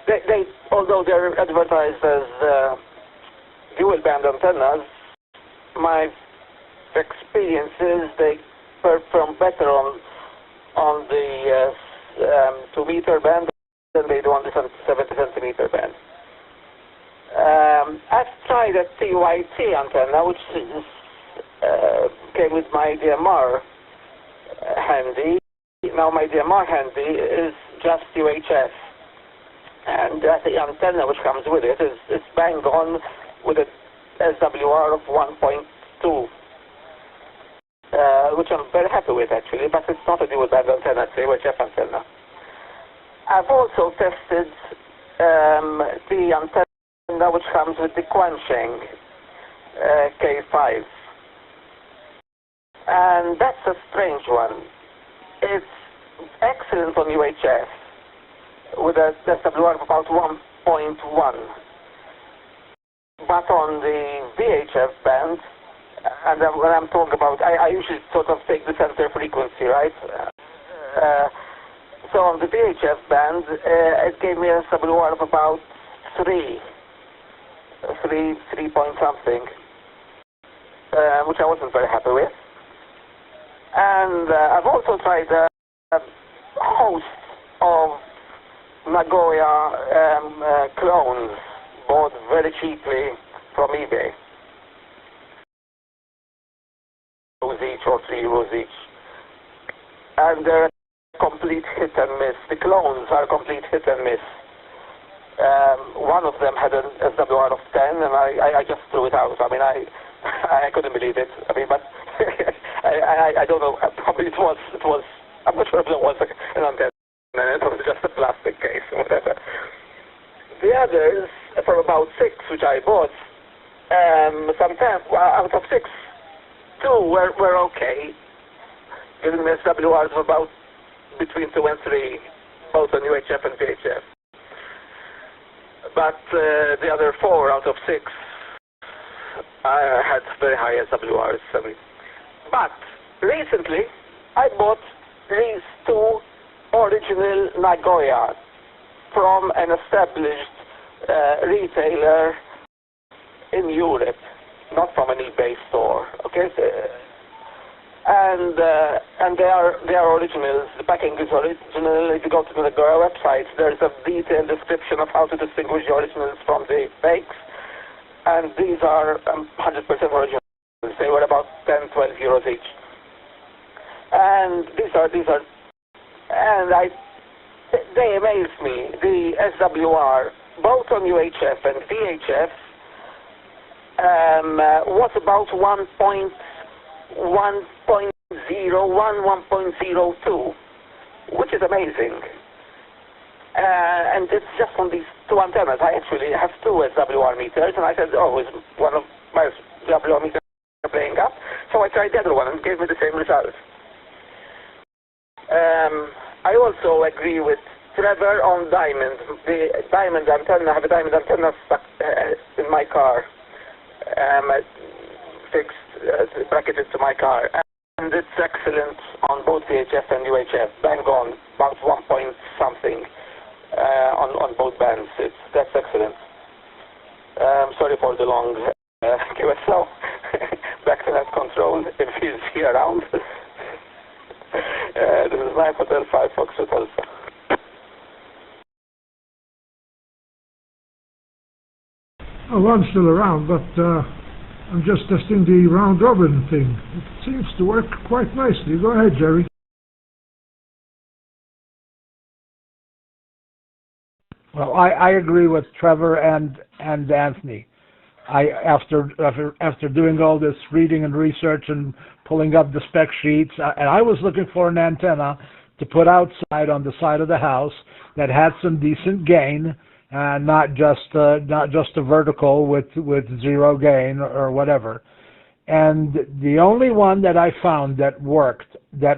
they although they're advertised as dual band antennas, my experience is they perform better on the 2-meter band than they do on the 70-centimeter band. I've tried a TYT antenna, which is came with my DMR handy. Now my DMR handy is just UHF, and the antenna which comes with it is bang on with a SWR of 1.2, which I'm very happy with actually, but it's not a dual band antenna, it's a UHF antenna. I've also tested the antenna which comes with the Quansheng K5. And that's a strange one. It's excellent on UHF with a SWR of about 1.1. But on the VHF band, and when I'm talking about, I usually sort of take the center frequency, right? So on the VHF band, it gave me a SWR of about 3 point something, which I wasn't very happy with. And I've also tried a host of Nagoya clones bought very cheaply from eBay. €2 each or €3 each. And they're complete hit and miss. The clones are complete hit and miss. One of them had an SWR of 10, and I just threw it out. I mean, I couldn't believe it. I mean, but I don't know. Probably it was. I'm not sure if it was an antenna. It was just a plastic case or whatever. The others, from about 6, which I bought, sometimes out of 6, 2 were okay, giving me SWRs of about between 2 and 3, both on UHF and VHF. But the other 4 out of 6 had very high SWRs. I mean. But recently, I bought these 2 original Nagoya from an established retailer in Europe, not from an eBay store. Okay, and they are originals. The packing is original. If you go to the Nagoya website, there's a detailed description of how to distinguish the originals from the fakes, and these are 100% original. They were about 10, 12 euros each. And these are, and they amaze me. The SWR, both on UHF and VHF, was about 1.02, which is amazing. And it's just on these two antennas. I actually have two SWR meters, and I said, oh, is one of my SWR meters playing up? So I tried the other one and it gave me the same result. I also agree with Trevor on diamond. The diamond antenna, I have a diamond antenna stuck in my car, fixed, bracketed to my car. And it's excellent on both VHF and UHF. Bang on, about 1 point something on both bands. That's excellent. Sorry for the long QSO. Back to net control if he's here around. This is 9 Hotel 5 Fox Hotel. Oh, I'm still around, but I'm just testing the round robin thing. It seems to work quite nicely. Go ahead, Jerry. Well, I agree with Trevor and Anthony. After doing all this reading and research and pulling up the spec sheets, and I was looking for an antenna to put outside on the side of the house that had some decent gain, not just a vertical with zero gain or whatever. And the only one that I found that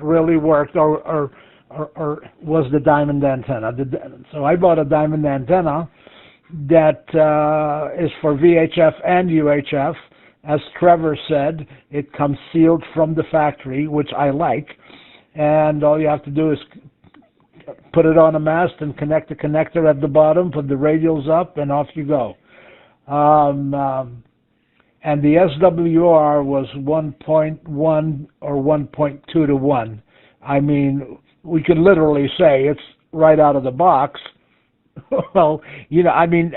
really worked, or was the diamond antenna. So I bought a diamond antenna that is for VHF and UHF. As Trevor said, it comes sealed from the factory, which I like, and all you have to do is put it on a mast and connect the connector at the bottom, put the radials up, and off you go. And the SWR was 1.1 or 1.2 to 1. I mean, we can literally say it's right out of the box. Well, you know, I mean,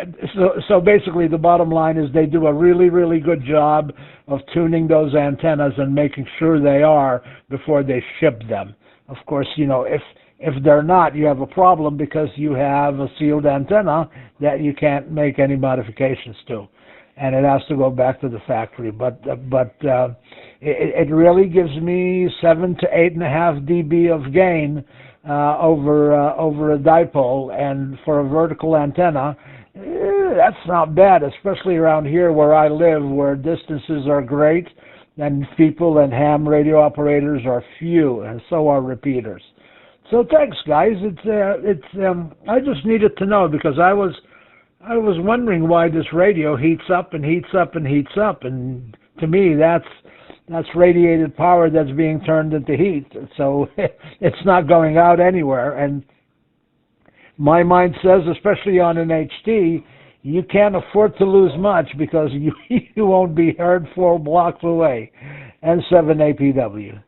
so basically the bottom line is they do a really, really good job of tuning those antennas and making sure they are before they ship them. Of course, you know, if they're not, you have a problem because you have a sealed antenna that you can't make any modifications to, and it has to go back to the factory. But it really gives me 7 to 8.5 dB of gain over a dipole, and for a vertical antenna, that's not bad, especially around here where I live, where distances are great and people and ham radio operators are few, and so are repeaters. So thanks, guys. I just needed to know, because I was wondering why this radio heats up and heats up and heats up, and to me that's radiated power that's being turned into heat. So it's not going out anywhere. And my mind says, especially on an HT, you can't afford to lose much, because you won't be heard 4 blocks away. And 7 APW.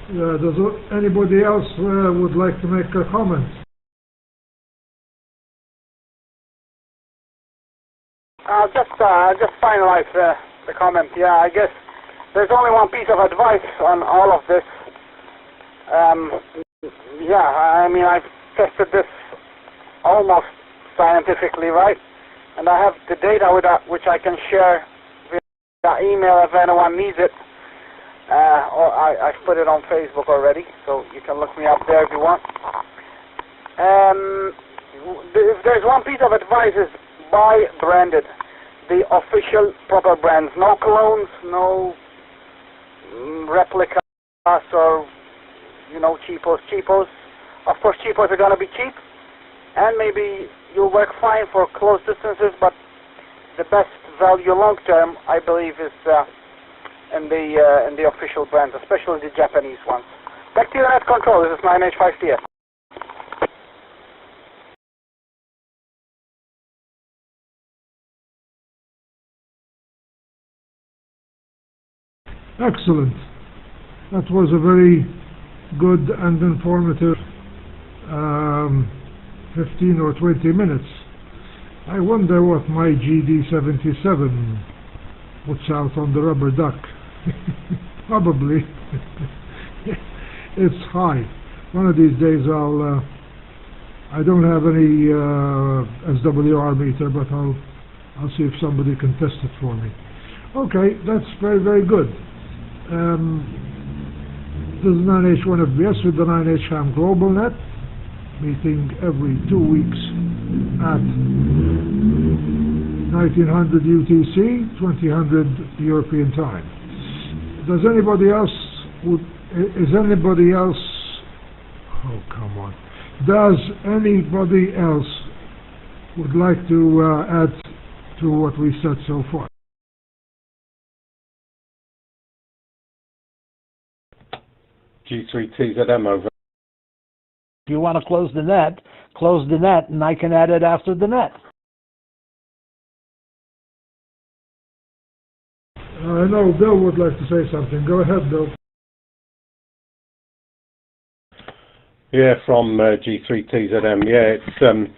Does anybody else would like to make a comment? I'll just finalize the comment. Yeah, I guess there's only one piece of advice on all of this. Yeah, I mean, I've tested this almost scientifically, right? And I have the data which I can share via email if anyone needs it. Or I've put it on Facebook already, so you can look me up there if you want. If there's one piece of advice, is buy branded, the official proper brands. No clones, no replicas, or cheapos. Of course, cheapos are gonna be cheap, and maybe you'll work fine for close distances. But the best value long term, I believe, is in the official brands, especially the Japanese ones. Back to your net control. This is 9H-5TF. Excellent. That was a very good and informative 15 or 20 minutes. I wonder what my GD77 puts out on the rubber duck. Probably it's high. one of these days I don't have any SWR meter, but I'll see if somebody can test it for me. Okay, that's very, very good. This is 9H-1FBS with the 9H-HAM GlobalNet, meeting every 2 weeks at 1900 UTC, 2000 European time. Does anybody else oh, come on. Does anybody else would like to add to what we said so far? G3TZM over. If you want to close the net, and I can add it after the net. I know Bill would like to say something. Go ahead, Bill. Yeah, from G3TZM. Yeah, it's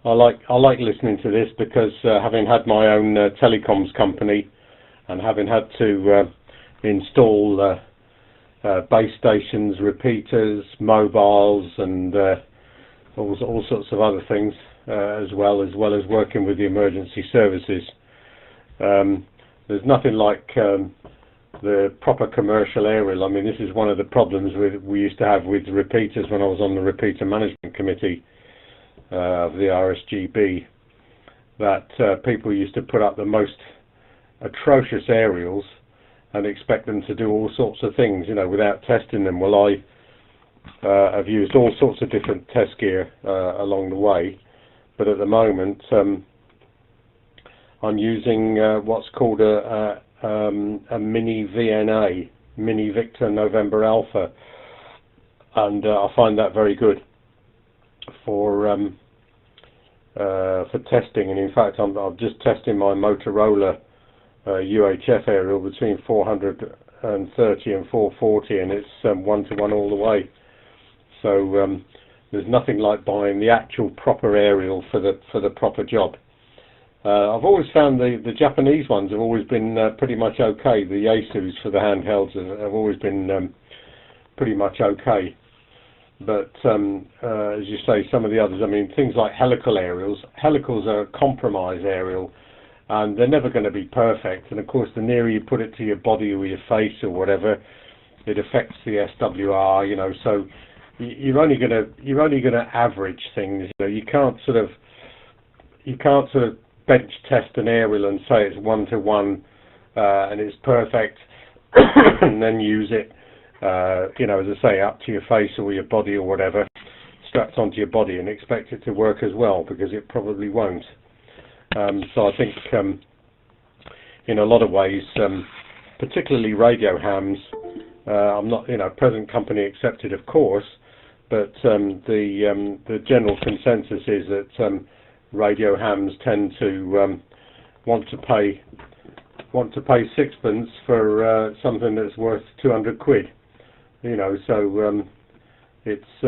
I like listening to this because having had my own telecoms company and having had to install base stations, repeaters, mobiles, and all sorts of other things, as well as working with the emergency services. There's nothing like the proper commercial aerial. I mean, this is one of the problems we used to have with repeaters when I was on the repeater management committee of the RSGB, that people used to put up the most atrocious aerials and expect them to do all sorts of things, you know, without testing them. Well, I have used all sorts of different test gear along the way, but at the moment I'm using what's called a mini VNA, Mini Victor November Alpha, and I find that very good for testing. And in fact, I'm just testing my Motorola UHF aerial between 430 and 440, and it's 1-to-1 all the way. So there's nothing like buying the actual proper aerial for the proper job. I've always found the Japanese ones have always been pretty much okay. The Yaesus for the handhelds have always been pretty much okay. But as you say, some of the others, I mean, things like helical aerials. Helicals are a compromise aerial, and they're never going to be perfect. And of course, the nearer you put it to your body or your face or whatever, it affects the SWR. You know, so you're only going to average things. You know, you can't sort of bench test an aerial and say it's 1-to-1 and it's perfect, and then use it. You know, as I say, up to your face or your body or whatever, strapped onto your body, and expect it to work as well, because it probably won't. So I think in a lot of ways, particularly radio hams, I'm not, you know, present company accepted, of course, but the general consensus is that radio hams tend to want to pay sixpence for something that's worth 200 quid. You know, so it's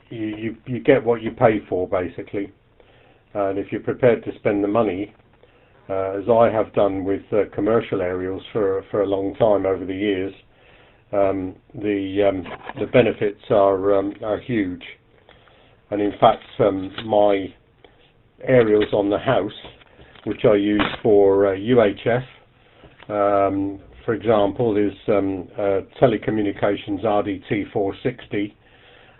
you get what you pay for, basically. And if you're prepared to spend the money, as I have done with commercial aerials for a long time over the years, the benefits are huge. And in fact, my aerials on the house, which I use for UHF, for example, is telecommunications RDT 460,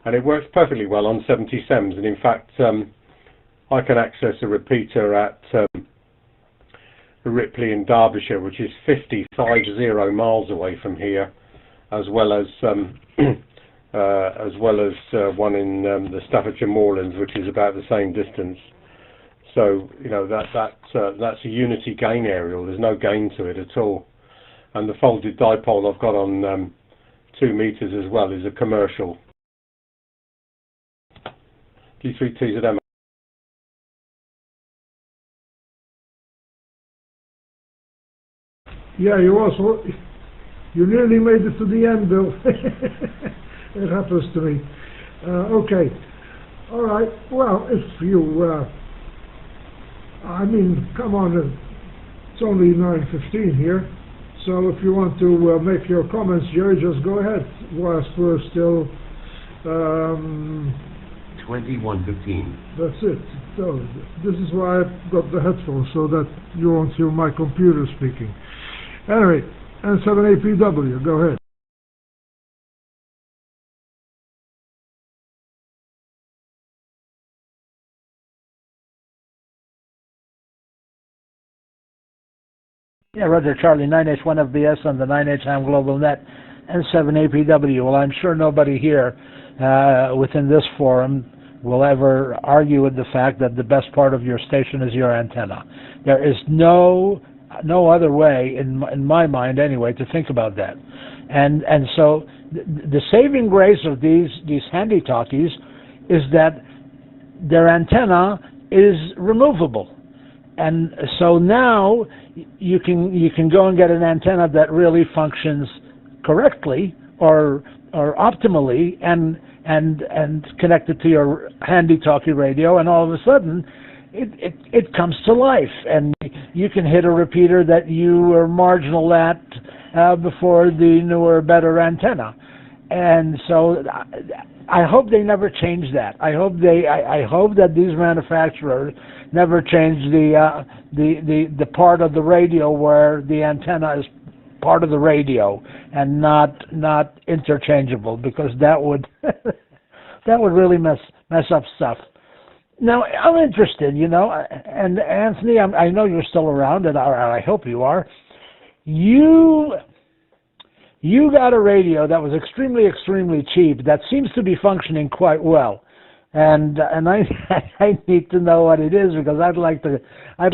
and it works perfectly well on 70SEMs. And in fact, I can access a repeater at Ripley in Derbyshire, which is 50 miles away from here, as well as one in the Staffordshire Moorlands, which is about the same distance. So you know that's a unity gain aerial. There's no gain to it at all. And the folded dipole I've got on 2 meters as well is a commercial. G3TZM. Yeah, you nearly made it to the end, Bill. It happens to me. Okay. All right. Well, if you, I mean, come on, it's only 9:15 here, So if you want to make your comments, Jerry, just go ahead whilst we're still... 21:15. That's it. So this is why I've got the headphones, so that you won't hear my computer speaking. Anyway, N7APW, go ahead. Yeah, Roger, Charlie, 9H-1FBS on the 9H-HAM GlobalNet, N7APW. Well, I'm sure nobody here within this forum will ever argue with the fact that the best part of your station is your antenna. There is no other way, in my mind anyway, to think about that. And so the saving grace of these handy talkies is that their antenna is removable. And so now you can go and get an antenna that really functions correctly or optimally and connect it to your handy talkie radio, and all of a sudden it comes to life, and you can hit a repeater that you were marginal at before the newer, better antenna. And so I hope they never change that. I hope that these manufacturers never change the part of the radio where the antenna is part of the radio and not interchangeable, because that would that would really mess up stuff. Now I'm interested, and Anthony, I know you're still around, and I hope you are. You got a radio that was extremely cheap that seems to be functioning quite well, and I need to know what it is, because I'd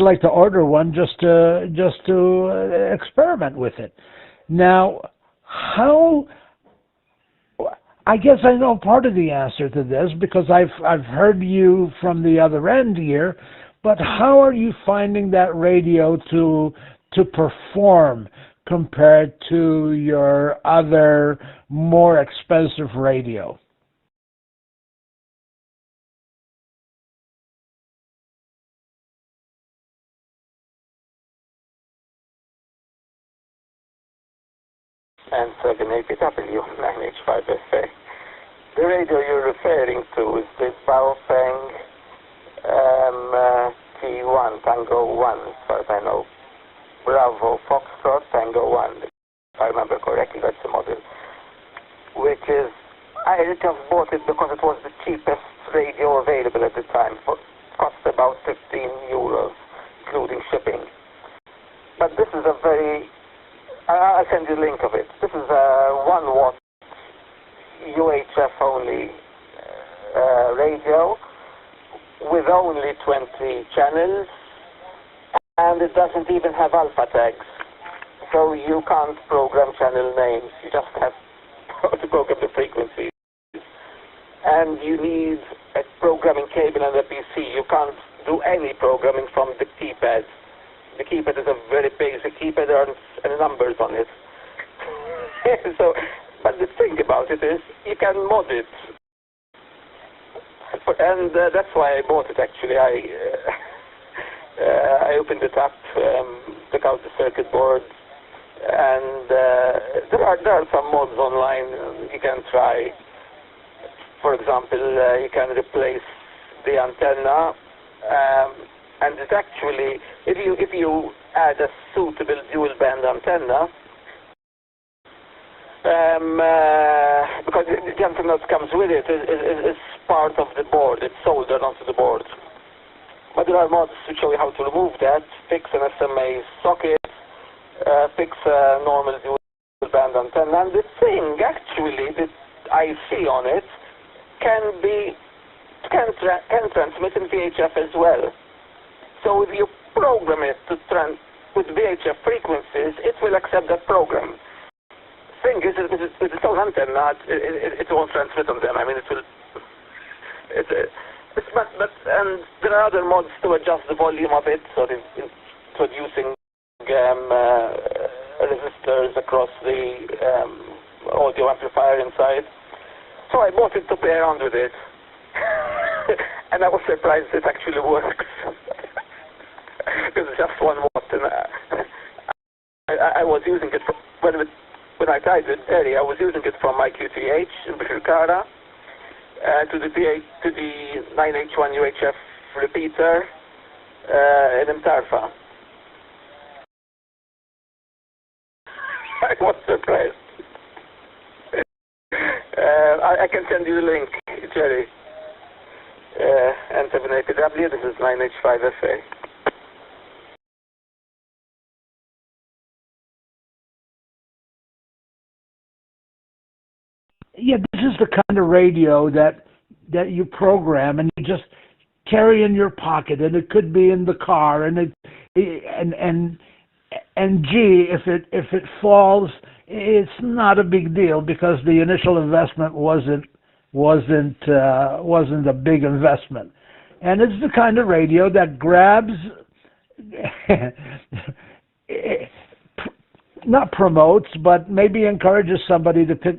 like to order one just to experiment with it. Now, I guess I know part of the answer to this, because I've heard you from the other end here, but how are you finding that radio to perform compared to your other more expensive radio? And 7APW, 9H5FA. The radio you're referring to is the Baofeng T1, Tango 1, as far as I know. Bravo, Foxtrot, Tango 1, if I remember correctly, that's the model. Which is, I just bought it because it was the cheapest radio available at the time. Cost about 15 euros, including shipping. But this is a very, I'll send you a link of it. This is a 1 watt UHF only radio with only 20 channels, and it doesn't even have alpha tags, so you can't program channel names. You just have to program the frequencies, and you need a programming cable and a PC. You can't do any programming from the keypad. The keypad is a very basic keypad, there aren't any numbers on it. So, but the thing about it is, you can mod it, and that's why I bought it. Actually, I opened it up, took out the circuit board, and there are some mods online you can try. For example, you can replace the antenna, and it actually, if you add a suitable dual band antenna, because the antenna that comes with it is part of the board, it's soldered onto the board. But there are mods to show you how to remove that, fix an SMA socket, fix a normal dual band antenna, and the thing actually that I see on it can transmit in VHF as well. So if you program it to with VHF frequencies, it will accept that program. Thing is, with its own antenna, it won't transmit on them. I mean, it will. But there are other mods to adjust the volume of it, so introducing resistors across the audio amplifier inside. So I bought it to play around with it, and I was surprised it actually works. Because it's just 1 watt, and I was using it for guided area. I was using it from my QTH in Bishkara to the 9H-1 UHF repeater in Mtarfa. I was surprised. I can send you the link, Jerry. N780W, this is 9H5FA. Yeah, this is the kind of radio that you program and you just carry in your pocket, and it could be in the car, and gee, if it falls, it's not a big deal because the initial investment wasn't a big investment, and it's the kind of radio that grabs, not promotes, but maybe encourages somebody to pick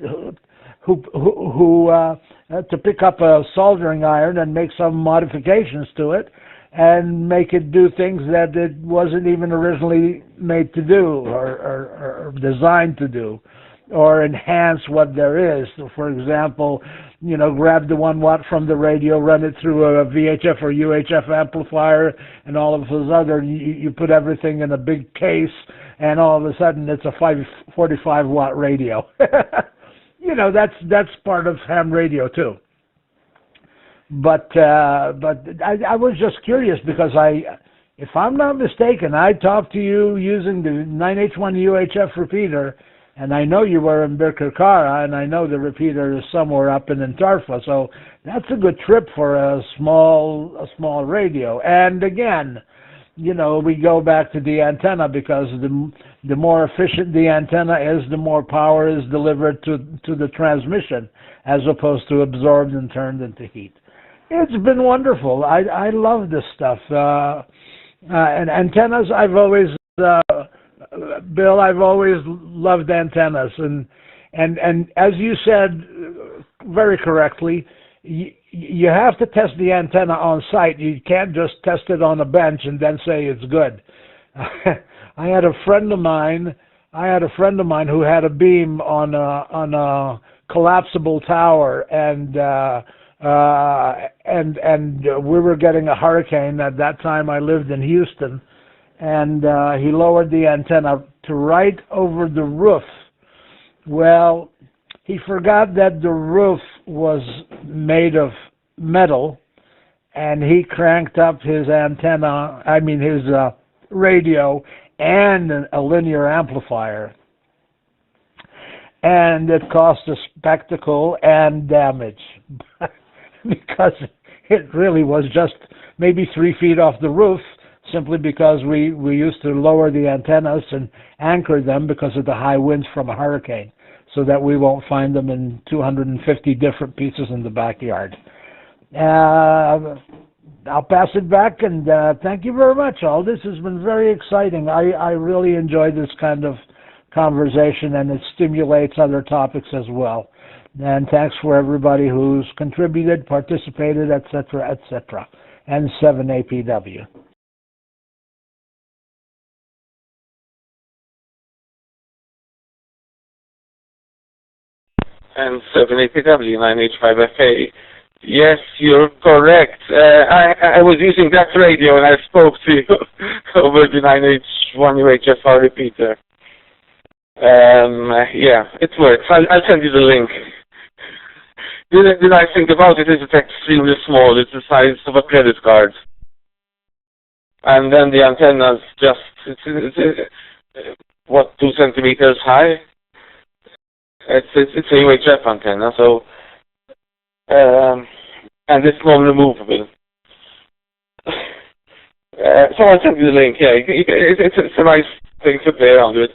to pick up a soldering iron and make some modifications to it and make it do things that it wasn't even originally made to do or designed to do, or enhance what there is. So for example, grab the 1 watt from the radio, run it through a VHF or UHF amplifier, and all of a sudden you put everything in a big case, and all of a sudden it's a 45 watt radio. That's part of ham radio too. But I was just curious because if I'm not mistaken, I talked to you using the 9H-1 UHF repeater, and I know you were in Birkirkara, and I know the repeater is somewhere up in Intarfa, so that's a good trip for a small radio. And again, we go back to the antenna, because the more efficient the antenna is, the more power is delivered to the transmission, as opposed to absorbed and turned into heat. It's been wonderful. I love this stuff. And antennas, I've always, Bill, I've always loved antennas. And as you said very correctly, you have to test the antenna on site. You can't just test it on a bench and then say it's good. I had a friend of mine who had a beam on a collapsible tower, and we were getting a hurricane. At that time I lived in Houston, and he lowered the antenna to right over the roof. Well, he forgot that the roof was made of metal, and he cranked up his his radio and a linear amplifier. And it cost a spectacle and damage because it really was just maybe 3 feet off the roof, simply because we used to lower the antennas and anchor them because of the high winds from a hurricane, so that we won't find them in 250 different pieces in the backyard. I'll pass it back, and thank you very much, all. This has been very exciting. I really enjoy this kind of conversation, and it stimulates other topics as well. And thanks for everybody who's contributed, participated, etc., etc. And 7APW. And 7APW, 9H5FA. Yes, you're correct. I was using that radio and I spoke to you over the 9H-1 UHF repeater. Yeah, it works. I'll send you the link. The nice thing about it is it's extremely small. It's the size of a credit card. And then the antenna's just, it's 2 centimeters high? It's a UHF antenna, so and it's non-removable. So I'll send you the link. Yeah, it's a nice thing to play around with.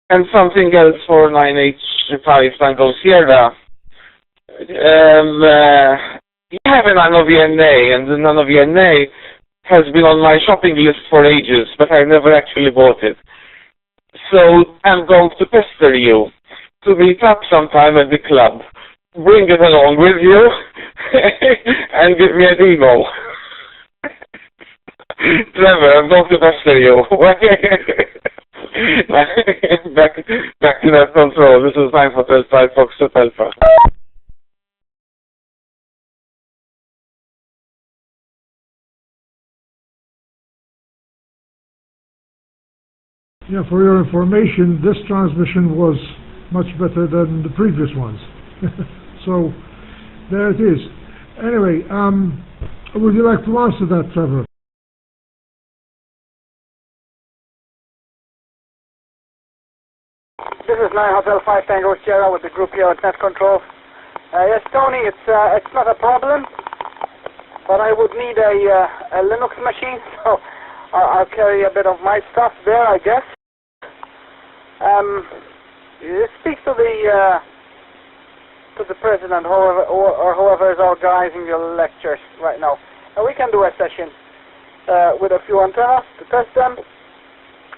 And something else for 9H-5 Tango Sierra. You have a Nano VNA, and the Nano VNA has been on my shopping list for ages, but I never actually bought it. So I'm going to pester you to meet up sometime at the club. Bring it along with you and give me a demo. Trevor, I'm going to pester you. back to net control. This is 9 Hotel 5 Fox Alpha. Yeah, for your information, this transmission was much better than the previous ones. So, there it is. Anyway, would you like to answer that, Trevor? This is 9 Hotel 5 Tango Sierra with the group here at Net Control. Yes, Tony, it's not a problem, but I would need a Linux machine, so I'll carry a bit of my stuff there, I guess. Speak to the president or whoever is organizing your lectures right now. And we can do a session with a few antennas to test them.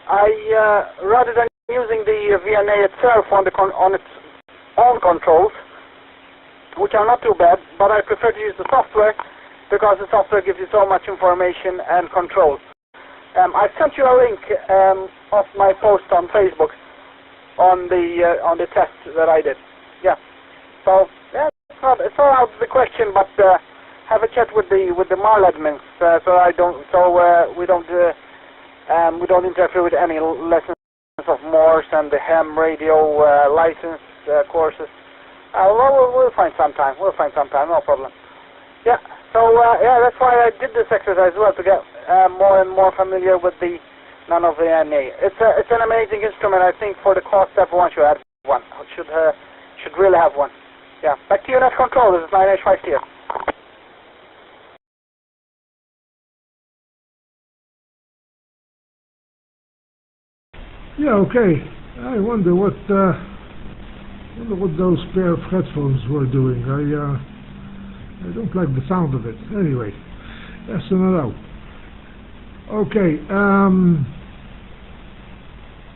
Rather than using the VNA itself on its own controls, which are not too bad, but I prefer to use the software because the software gives you so much information and control. I sent you a link of my post on Facebook on the test that I did. Yeah. So yeah, it's not out of the question, but have a chat with the MARL admins we don't interfere with any lessons of Morse and the ham radio license courses. We'll find some time. No problem. Yeah. So yeah, that's why I did this exercise as well, to get more and more familiar with the Nano VNA. It's an amazing instrument. I think for the cost, everyone should have one. Should really have one. Yeah. Back to you, Net Control. This is 9H-HAM here. Yeah, okay. I wonder what those pair of headphones were doing. I don't like the sound of it. Anyway, yes and no. Okay.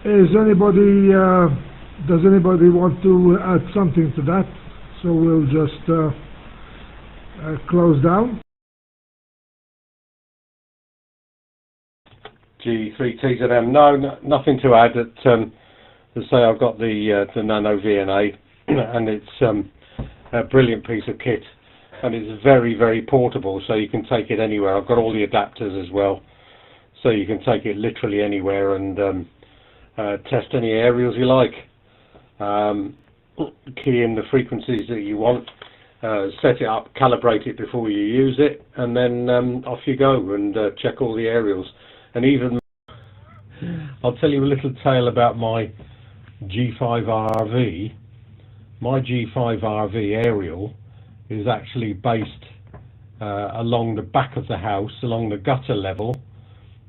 Does anybody want to add something to that? So we'll just close down. G3TZM. No, nothing to add. To say I've got the Nano VNA, and it's a brilliant piece of kit, and it's very, very portable, so you can take it anywhere. I've got all the adapters as well, so you can take it literally anywhere and test any aerials you like. Key in the frequencies that you want, set it up, calibrate it before you use it, and then off you go and check all the aerials. And even I'll tell you a little tale about my G5RV. My G5RV aerial is actually based along the back of the house, along the gutter level,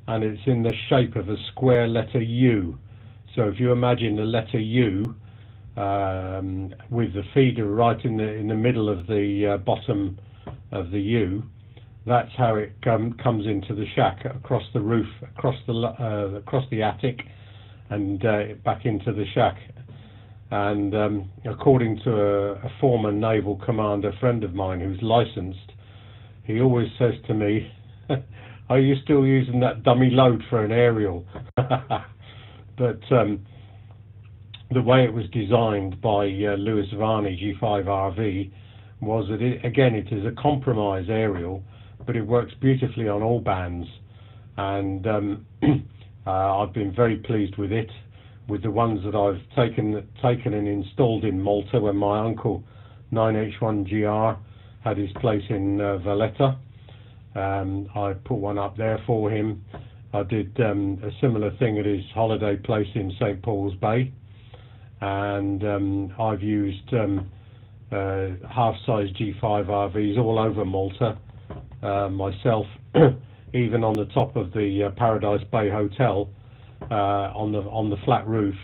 and it's in the shape of a square letter U. So if you imagine the letter U with the feeder right in the middle of the bottom of the U, that's how it comes into the shack, across the roof, across the attic, and back into the shack. And according to a former naval commander friend of mine who's licensed, he always says to me, "Are you still using that dummy load for an aerial?" But the way it was designed by Louis Varney G5RV was that it is a compromise aerial, but it works beautifully on all bands, and I've been very pleased with it, with the ones that I've taken and installed in Malta when my uncle 9H1GR had his place in Valletta. I put one up there for him. I did a similar thing at his holiday place in St. Paul's Bay, and I've used half-size G5RVs all over Malta myself, even on the top of the Paradise Bay Hotel on the flat roof,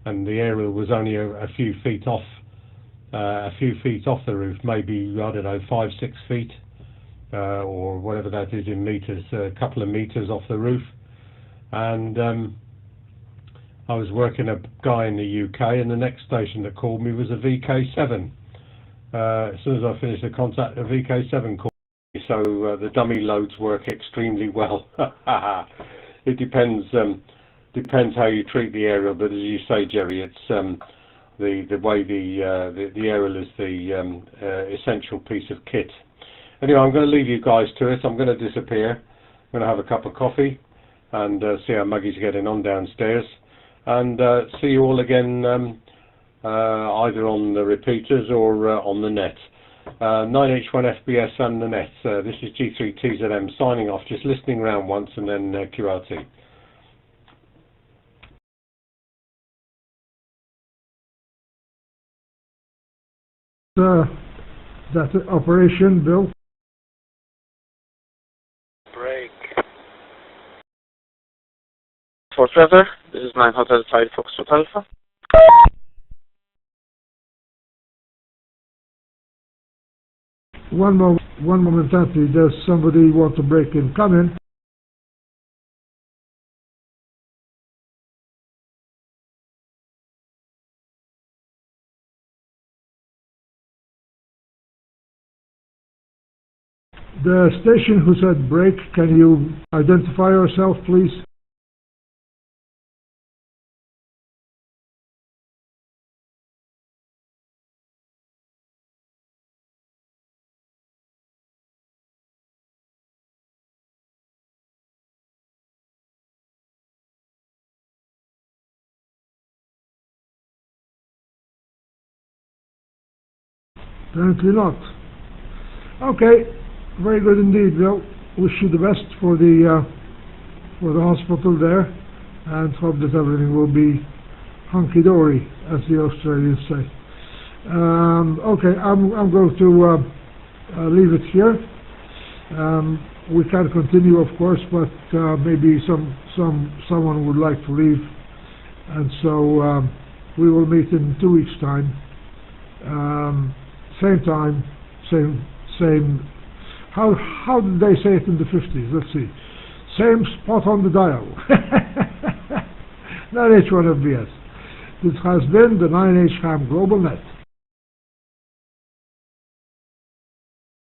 and the aerial was only a few feet off the roof, maybe, I don't know, 5-6 feet or whatever that is in meters, a couple of meters off the roof. And I was working a guy in the UK, and the next station that called me was a VK7. As soon as I finished the contact, a VK7 called me. So the dummy loads work extremely well. It depends depends how you treat the aerial, but as you say, Jerry, it's the way the aerial is the essential piece of kit. Anyway, I'm going to leave you guys to it. I'm going to disappear. I'm going to have a cup of coffee and see how Maggie's getting on downstairs, and see you all again either on the repeaters or on the net. 9H-HAM and the net. This is G3TZM signing off, just listening around once and then QRT. That's the operation, Bill. Break. Fort Weather, this is 9 Hotel 5 Foxtrot Alpha. One moment, Anthony. Does somebody want to break in? Come in. The station who said break, can you identify yourself, please? Apparently not. Okay, very good indeed, Bill. Wish you the best for the hospital there, and hope that everything will be hunky-dory, as the Australians say. Okay, I'm going to leave it here. We can continue, of course, but maybe someone would like to leave, and so we will meet in 2 weeks' time. Same time, same. How did they say it in the 50s? Let's see. Same spot on the dial. 9H-HAM. This has been the 9H-HAM GlobalNet.